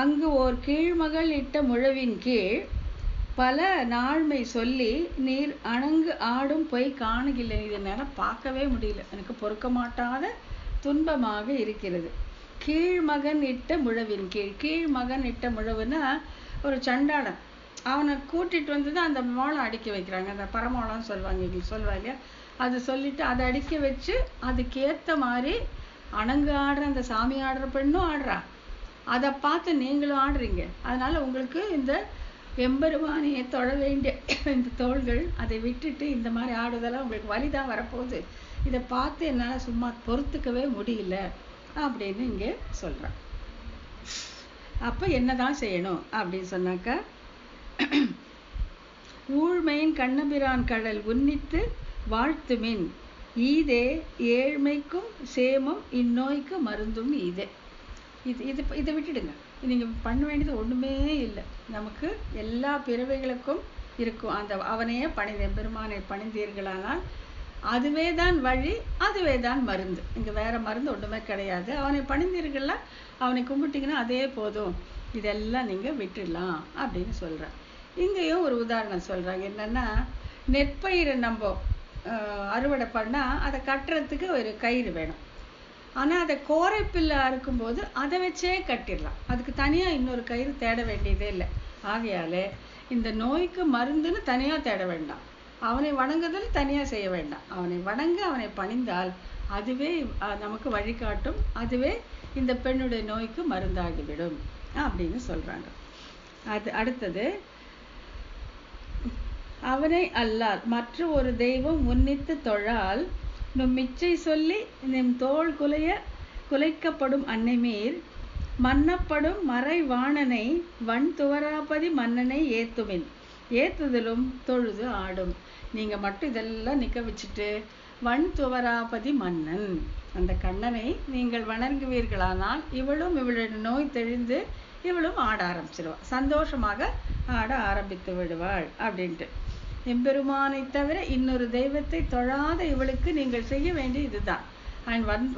அங்கு ஓர் கீழ்மகள் இட்ட முழவின் கீழ் பல நாள்மை சொல்லி நீர் அணங்கு ஆடும் பொய் காணுகில்லை. இதனால பார்க்கவே முடியல, எனக்கு பொறுக்க மாட்டாத துன்பமாக இருக்கிறது. கீழ்மகன் இட்ட முழவின் கீழ், கீழ்மகன் இட்ட முழவுன்னா ஒரு சண்டாளன், அவனை கூட்டிட்டு வந்துதான் அந்த மோளம் அடிக்க வைக்கிறாங்க, அந்த பரமோளம் சொல்லுவாங்க இல்லையா, அது சொல்லிட்டு அதை அடிக்க வச்சு அதுக்கேற்ற மாதிரி அணங்கு ஆடுற அந்த சாமி ஆடுற பெண்ணும் ஆடுறா, அதை பார்த்து நீங்களும் ஆடுறீங்க. அதனால உங்களுக்கு இந்த எம்பெருமானையை தொழ வேண்டிய இந்த தோள்கள் அதை விட்டுட்டு இந்த மாதிரி ஆடுதெல்லாம் உங்களுக்கு வலிதான் வரப்போகுது, இதை பார்த்து என்னால் சும்மா பொறுத்துக்கவே முடியல அப்படின்னு இங்கே சொல்றான். அப்ப என்னதான் செய்யணும் அப்படின்னு சொன்னாக்கா, ஊழ்மையின் கண்ணபிரான் கடல் உன்னித்து வாழ்த்துமின் ஈதே ஏழ்மைக்கும் சேமம் இந்நோய்க்கு மருந்தும் ஈதே. இதை விட்டுடுங்க, நீங்க பண்ண வேண்டியது ஒண்ணுமே இல்லை. நமக்கு எல்லா பிறவைகளுக்கும் இருக்கும் அந்த அவனையே பெருமானை பணிந்தீர்களானால் அதுவே தான் வழி, அதுவே தான் மருந்து, இங்க வேற மருந்து ஒண்ணுமே கிடையாது. அவனை பணிந்தீர்கள்ல, அவனை கும்பிட்டீங்கன்னா அதே போதும், இதெல்லாம் நீங்க விட்டுடலாம் அப்படின்னு சொல்றேன். இங்கேயும் ஒரு உதாரணம் சொல்றாங்க. என்னன்னா, நெற்பயிரை நம்ம அறுவடை பண்ணா அதை கட்டுறதுக்கு ஒரு கயிறு வேணும். ஆனா அதை கோரைப்பில்லை அறுக்கும்போது அதை வச்சே கட்டிடலாம், அதுக்கு தனியா இன்னொரு கயிறு தேட வேண்டியதே இல்லை. ஆகையாலே இந்த நோய்க்கு மருந்துன்னு தனியாக தேட வேண்டாம், அவனை வணங்குதல் தனியாக செய்ய வேண்டாம். அவனை வணங்க அவனை பணிந்தால் அதுவே நமக்கு வழிகாட்டும், அதுவே இந்த பெண்ணுடைய நோய்க்கு மருந்தாகிவிடும் அப்படின்னு சொல்றாங்க. அது அடுத்தது, அவனை அல்லால் மற்ற ஒரு தெய்வம் உன்னித்து தொழால் நும் மிச்சை சொல்லி நிம் தோல் குலைக்கப்படும் அன்னைமீர் மன்னப்படும் மறை வாணனை வன் துவராபதி மன்னனை ஏத்துமின் ஏத்துதலும் தொழுது ஆடும். நீங்க மட்டும் இதெல்லாம் நிக்க வச்சுட்டு வன் துவராபதி மன்னன் அந்த கண்ணனை நீங்கள் வணங்குவீர்களானால் இவளுடைய நோய் தெளிந்து இவளும் ஆட ஆரம்பிச்சிடுவாள், சந்தோஷமாக ஆட ஆரம்பித்து விடுவாள் அப்படின்ட்டு. எம்பெருமானை தவிர இன்னொரு தெய்வத்தை தொழாத இவளுக்கு நீங்கள் செய்ய வேண்டிய இதுதான்,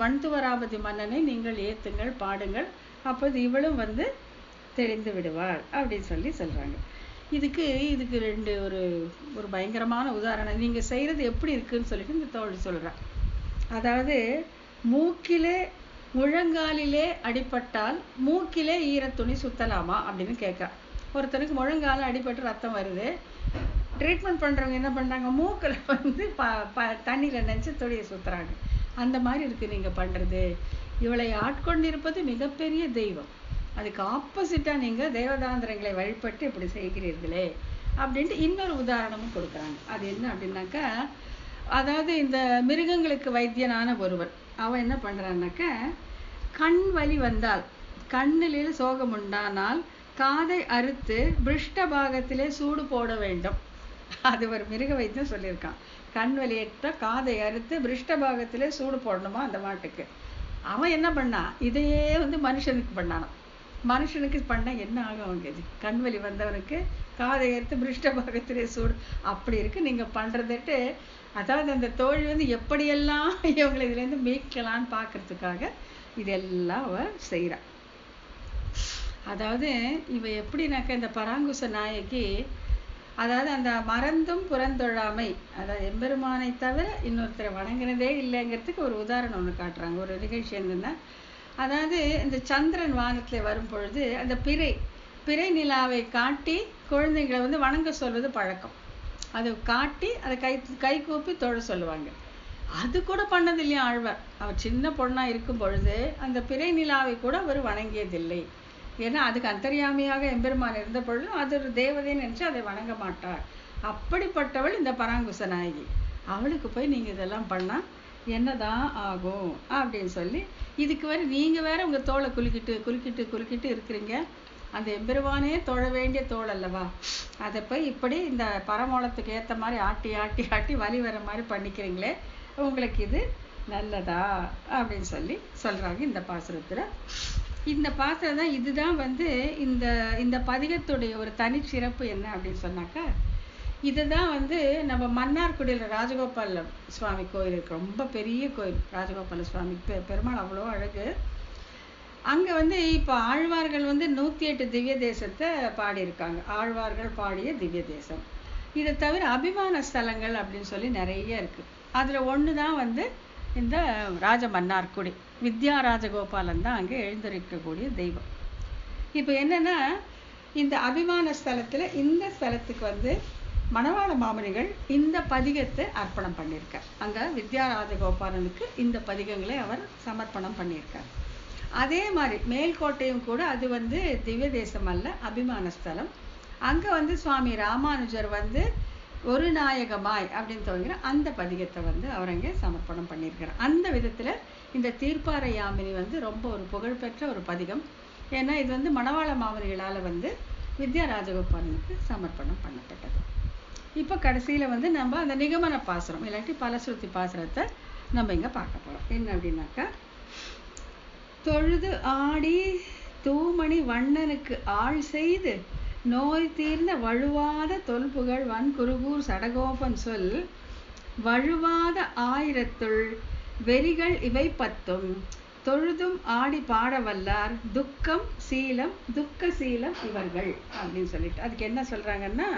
வன்துவராபதி மன்னனை நீங்கள் ஏத்துங்கள், பாடுங்கள், அப்போது இவளும் தெரிந்து விடுவாள் அப்படின்னு சொல்றாங்க. இதுக்கு ரெண்டு ஒரு பயங்கரமான உதாரணம் நீங்க செய்யறது எப்படி இருக்குன்னு சொல்லிட்டு இந்த தோழி சொல்றேன். அதாவது மூக்கிலே முழங்காலிலே அடிபட்டால் மூக்கிலே ஈரத்துணி சுத்தலாமா அப்படின்னு கேட்குறான். ஒருத்தனுக்கு முழங்கால அடிபட்டு ரத்தம் வருது, ட்ரீட்மெண்ட் பண்றவங்க என்ன பண்றாங்க, மூக்கில் தண்ணியில நினைச்சு துணியை சுத்துறாங்க. அந்த மாதிரி இருக்கு நீங்க பண்றது. இவளை ஆட்கொண்டிருப்பது மிகப்பெரிய தெய்வம், அதுக்கு ஆப்போசிட்டா நீங்க தேவதாந்திரங்களை வழிபட்டு இப்படி செய்கிறீர்களே அப்படின்ட்டு இன்னொரு உதாரணமும் கொடுக்குறாங்க. அது என்ன அப்படின்னாக்கா, அதாவது இந்த மிருகங்களுக்கு வைத்தியனான ஒருவர் அவன் என்ன பண்றான்னாக்க, கண் வலி வந்தால், கண்ணிலே சோகம் உண்டானால் காதை அறுத்து பிருஷ்ட பாகத்திலே சூடு போட வேண்டும். அது ஒரு மிருக வைத்தியம் சொல்லியிருக்கான். கண் வலி ஏற்ற காதை அறுத்து பிருஷ்ட பாகத்திலே சூடு போடணுமா அந்த மாட்டுக்கு. அவன் என்ன பண்ணான், இதையே மனுஷனுக்கு பண்ணானான். மனுஷனுக்கு பண்ண என்ன ஆகும் அவனுக்கு, கண் வலி வந்தவனுக்கு காதை அறுத்து பிருஷ்ட பாகத்திலே சூடு, அப்படி இருக்கு நீங்க பண்றதுட்டு. அதாவது அந்த தோழி எப்படியெல்லாம் இவங்களை இதுல இருந்து மீட்கலான்னு பாக்குறதுக்காக இதெல்லாம் அவ செய்யறா. அதாவது இவ எப்படின்னாக்க, இந்த பராங்குச நாயகி அதாவது அந்த மறந்தும் புறந்தொழாமை, அதாவது எம்பெருமானை தவிர இன்னொருத்தரை வணங்கினதே இல்லைங்கிறதுக்கு ஒரு உதாரணம் ஒன்று காட்டுறாங்க. ஒரு நிகழ்ச்சி என்னன்னா, அதாவது இந்த சந்திரன் வானத்துல வரும் பொழுது அந்த பிறை நிலாவை காட்டி குழந்தைங்களை வணங்க சொல்வது பழக்கம். அதை காட்டி அதை கை கூப்பி தொழ சொல்லுவாங்க. அது கூட பண்ணது இல்லையா ஆழ்வார். அவர் சின்ன பொண்ணா இருக்கும் பொழுது அந்த பிறை நிலாவை கூட அவர் வணங்கியதில்லை. ஏன்னா அதுக்கு அந்தர்யாமியாக எம்பெருமான் இருந்த பொழுது அது ஒரு தேவதைன்னு நினைச்சு அதை வணங்க மாட்டார். அப்படிப்பட்டவள் இந்த பராங்குச நாயகி. அவளுக்கு போய் நீங்க இதெல்லாம் பண்ணா என்னதான் ஆகும் அப்படின்னு சொல்லி, இதுக்கு நீங்க வேற உங்க தோலை குலுக்கிட்டு இருக்கிறீங்க. அந்த எம்பெருமானே தொழ வேண்டிய தோல் அல்லவா, அதை போய் இப்படி இந்த பரமோளத்துக்கு ஏத்த மாதிரி ஆட்டி ஆட்டி ஆட்டி வலி வர மாதிரி பண்ணிக்கிறீங்களே, உங்களுக்கு இது நல்லதா அப்படின்னு சொல்றாங்க இந்த பாசுரத்துல. இந்த பாசுரம் தான் இதுதான் இந்த பதிகத்துடைய ஒரு தனி சிறப்பு என்ன அப்படின்னு சொன்னாக்கா, இதுதான் நம்ம மன்னார்குடியில் ராஜகோபால சுவாமி கோயில் இருக்கு. ரொம்ப பெரிய கோயில் ராஜகோபால சுவாமி பெருமாள், அவ்வளோ அழகு. அங்க இப்ப ஆழ்வார்கள் 108 திவ்ய தேசத்தை பாடியிருக்காங்க. ஆழ்வார்கள் பாடிய திவ்ய தேசம். இதை தவிர அபிமான ஸ்தலங்கள் அப்படின்னு சொல்லி நிறைய இருக்கு. அதுல ஒண்ணுதான் இந்த ராஜ மன்னார்குடி. வித்யா ராஜகோபாலன் தான் அங்கே எழுந்திருக்கக்கூடிய தெய்வம். இப்ப என்னன்னா, இந்த அபிமான ஸ்தலத்துல இந்த ஸ்தலத்துக்கு மணவாள மாமுனிகள் இந்த பதிகத்தை அர்ப்பணம் பண்ணியிருக்கார். அங்க வித்யா ராஜகோபாலனுக்கு இந்த பதிகங்களை அவர் சமர்ப்பணம் பண்ணியிருக்கார். அதே மாதிரி மேல்கோட்டையும் கூட அது திவ்ய தேசம் அல்ல, அபிமான ஸ்தலம். அங்க சுவாமி ராமானுஜர் ஒரு நாயகமாய் அப்படின்னு துவங்குற அந்த பதிகத்தை அவர் அங்கே சமர்ப்பணம் பண்ணியிருக்கிறார். அந்த விதத்துல இந்த தீர்ப்பாறை யாமினி ரொம்ப ஒரு புகழ்பெற்ற ஒரு பதிகம். ஏன்னா இது மணவாள மாமுனிகளால வித்யா ராஜகோபாலனுக்கு சமர்ப்பணம் பண்ணப்பட்டது. இப்ப கடைசியில நம்ம அந்த நிகமன பாசுரம் இல்லாட்டி பலஸ்ருதி பாசுரத்தை நம்ம இங்க பார்க்க போறோம். என்ன அப்படின்னாக்கா, தொழுது ஆடி தூமணி வண்ணனுக்கு ஆள் செய்து நோய் தீர்ந்த வழுவாத தொல்புகழ் வன்குருகூர் சடகோபன் சொல் வழுவாத ஆயிரத்துள் வெறிகள் இவை 10 தொழுதும் ஆடி பாட வல்லார் துக்கம் சீலம் துக்க சீலம் இவர்கள் அப்படின்னு சொல்லிட்டு அதுக்கு என்ன சொல்றாங்கன்னா,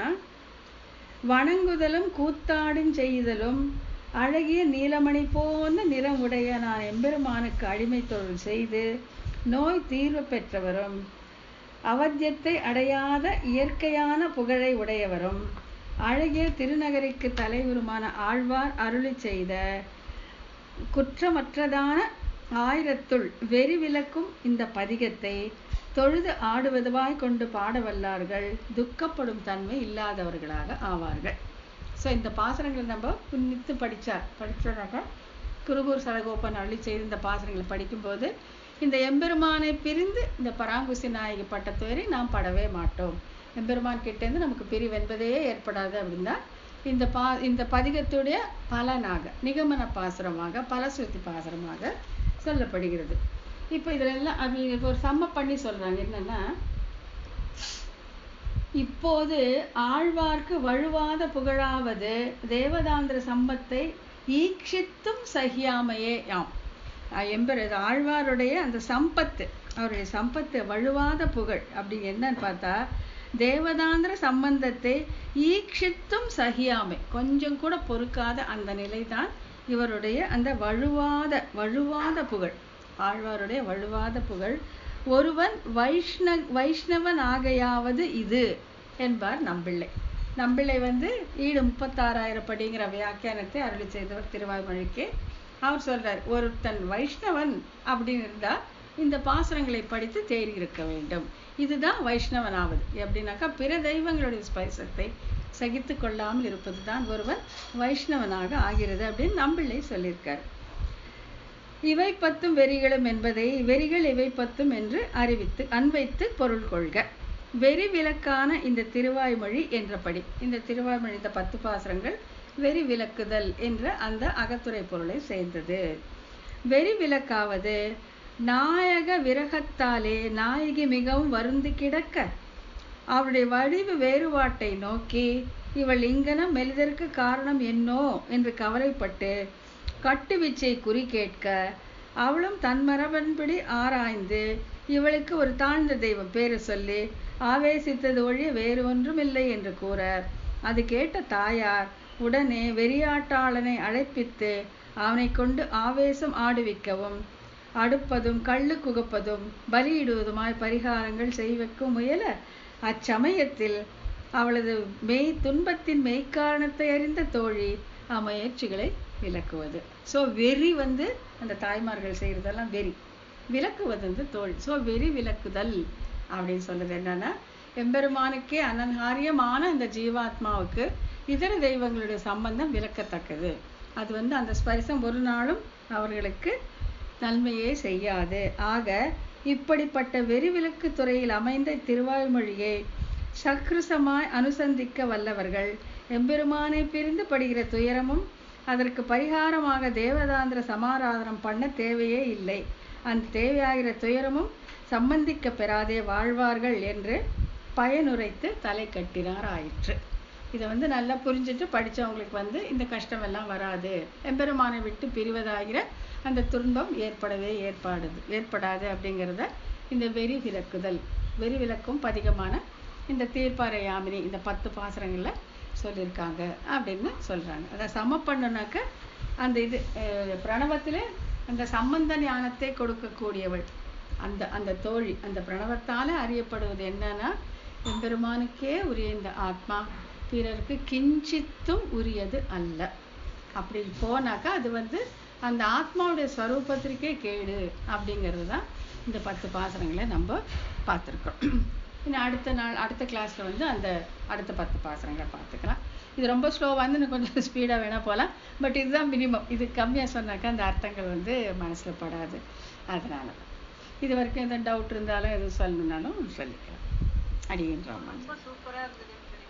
வணங்குதலும் கூத்தாடும் செய்தலும் அழகிய நீலமணி போன்ற நிறம் உடைய நான் எம்பெருமானுக்கு அடிமை தொழில் செய்து நோய் தீர்வு பெற்றவரும் அவத்தியத்தை அடையாத இயற்கையான புகழை உடையவரும் அழகிய திருநகரிக்கு தலைவருமான ஆழ்வார் அருளி செய்த குற்றமற்றதான ஆயிரத்துள் வெறி விளக்கும் இந்த பதிகத்தை தொழுது ஆடுவதுவாய் கொண்டு பாட வல்லார்கள் துக்கப்படும் தன்மை இல்லாதவர்களாக ஆவார்கள். ஸோ இந்த பாசுரங்களை நம்ம புன்னித்து படித்தோம்னாக்கா குருகூர் சடகோபன் அருளி செய்து இந்த பாசுரங்களை படிக்கும்போது இந்த எம்பெருமானை பிரிந்து இந்த பராங்குசி நாயகி பட்ட துயரை நாம் படவே மாட்டோம். எம்பெருமான் கிட்டேருந்து நமக்கு பிரிவு என்பதே ஏற்படாது அப்படின்னா இந்த பதிகத்துடைய பலனாக நிகமன பாசுரமாக பலஸ்ருதி பாசுரமாக சொல்லப்படுகிறது. இப்போ இதுல எல்லாம் அவங்க ஒரு சம்ம பண்ணி சொல்றாங்க. என்னன்னா, இப்போது ஆழ்வார்க்கு வழுவாத புகழாவது தேவதாந்திர சம்பத்தை ஈக்ஷித்தும் சகியாமையே யாம். ஆழ்வாருடைய அந்த சம்பத்து, அவருடைய சம்பத்து வழுவாத புகழ் அப்படி என்னன்னு பார்த்தா, தேவதாந்திர சம்பந்தத்தை ஈக்ஷித்தும் சகியாமை, கொஞ்சம் கூட பொறுக்காத அந்த நிலைதான் இவருடைய அந்த வழுவாத புகழ், ஆழ்வாருடைய வழுவாத புகழ். ஒருவன் வைஷ்ணவன் ஆகையாவது இது என்பார் நம்பிள்ளை. நம்பிள்ளை ஈடு 36,000 படிங்கிற வியாக்கியானத்தை அருளி செய்தவர் திருவாய்மொழிக்கு. அவர் சொல்றார், ஒருத்தன் வைஷ்ணவன் அப்படின்னு இருந்தா இந்த பாசுரங்களை படித்து தேறி இருக்க வேண்டும். இதுதான் வைஷ்ணவன் ஆவது. எப்படின்னாக்கா, பிற தெய்வங்களுடைய ஸ்பரிசத்தை சகித்து கொள்ளாமல் இருப்பது தான் ஒருவன் வைஷ்ணவனாக ஆகிறது அப்படின்னு நம்பிள்ளை சொல்லியிருக்கார். இவை பத்தும் வெறிகளும் என்பதை வெறிகள் இவை பத்தும் என்று அன்வைத்து பொருள் கொள்க. வெறி விலக்கான இந்த திருவாய்மொழி என்றபடி, இந்த திருவாய்மொழி இந்த 10 பாசுரங்கள் வெறி விலக்குதல் என்ற அந்த அகத்துரை பொருளை சேர்ந்தது. வெறி விலக்காவது, நாயக விரகத்தாலே நாயகி மிகவும் வருந்தி கிடக்க அவருடைய வடிவு வேறுபாட்டை நோக்கி இவள் இங்கனம் மெலிதற்கு காரணம் என்னோ என்று கவலைப்பட்டு கட்டுவிச்சை குறி கேட்க அவளும் தன் மரபன்படி ஆராய்ந்து இவளுக்கு ஒரு தாழ்ந்த தெய்வம் பேரு சொல்லி ஆவேசித்தது ஒழிய வேறு ஒன்றும் இல்லை என்று கூற, அது கேட்ட தாயார் உடனே வெறியாட்டாளனை அழைப்பித்து அவனை கொண்டு ஆவேசம் ஆடுவிக்கவும் அடுப்பதும் கள்ளு குகப்பதும் பலியிடுவதுமாய் பரிகாரங்கள் செய்வக்கும் முயல, அச்சமயத்தில் அவளது துன்பத்தின் மெய்க்காரணத்தை அறிந்த தோழி அம்முயற்சிகளை விளக்குவது. ஸோ வெறி அந்த தாய்மார்கள் செய்யறதெல்லாம் வெறி, விளக்குவது தோழி. ஸோ வெறி விளக்குதல் அப்படின்னு சொல்றது என்னன்னா, எம்பெருமானுக்கே அனன்ஹாரியமான இந்த ஜீவாத்மாவுக்கு இதர தெய்வங்களுடைய சம்பந்தம் விளக்கத்தக்கது. அது அந்த ஸ்பரிசம் ஒரு நாளும் அவர்களுக்கு நன்மையே செய்யாது. ஆக இப்படிப்பட்ட வெறிவிலக்கு துறையில் அமைந்த திருவாய்மொழியை சக்ருசமாய் அனுசந்திக்க வல்லவர்கள் எம்பெருமானை பிரிந்து படுகிற துயரமும் அதற்கு பரிகாரமாக தேவதாந்திர சமாராதனம் பண்ண தேவையே இல்லை, அந்த தேவையாகிற துயரமும் சம்பந்திக்க பெறாதே வாழ்வார்கள் என்று பயனுரைத்து தலை கட்டினார் ஆயிற்று. இதை நல்லா புரிஞ்சுட்டு படித்தவங்களுக்கு இந்த கஷ்டம் எல்லாம் வராது, எம்பெருமானை விட்டு பிரிவதாகிற அந்த துன்பம் ஏற்படாது அப்படிங்கிறத இந்த வெறி விலக்கும் பதிகமான இந்த தீர்ப்பாறை யாமினி இந்த 10 பாசுரங்களில் சொல்லியிருக்காங்க அப்படின்னு சொல்கிறாங்க. அதை சம பண்ணுனாக்க அந்த பிரணவத்தில் அந்த சம்பந்த ஞானத்தை கொடுக்கக்கூடியவள் அந்த தோழி, அந்த பிரணவத்தால் அறியப்படுவது என்னன்னா, எம்பெருமானுக்கே உரிய இந்த ஆத்மா பிறருக்கு கிஞ்சித்தும் உரியது அல்ல. அப்படி போனாக்கா அது அந்த ஆத்மாவுடைய ஸ்வரூபத்திற்கே கேடு அப்படிங்கிறது தான் இந்த 10 பாசுரங்களை நம்ம பார்த்துருக்கோம். இன்னும் அடுத்த கிளாஸில் அந்த அடுத்த 10 பாசுரங்களை பார்த்துக்கலாம். இது ரொம்ப ஸ்லோவாக இன்னும் கொஞ்சம் ஸ்பீடாக வேணால் போகலாம். பட் இதுதான் மினிமம். இது கம்மியாக சொன்னாக்கா அந்த அர்த்தங்கள் மனசில் படாது. அதனால இது வரைக்கும் எந்த டவுட் இருந்தாலும் எதுவும் சொல்லணுன்னாலும் சொல்லிக்கலாம். அடிக்கின்றோம். சூப்பராக இருக்குது.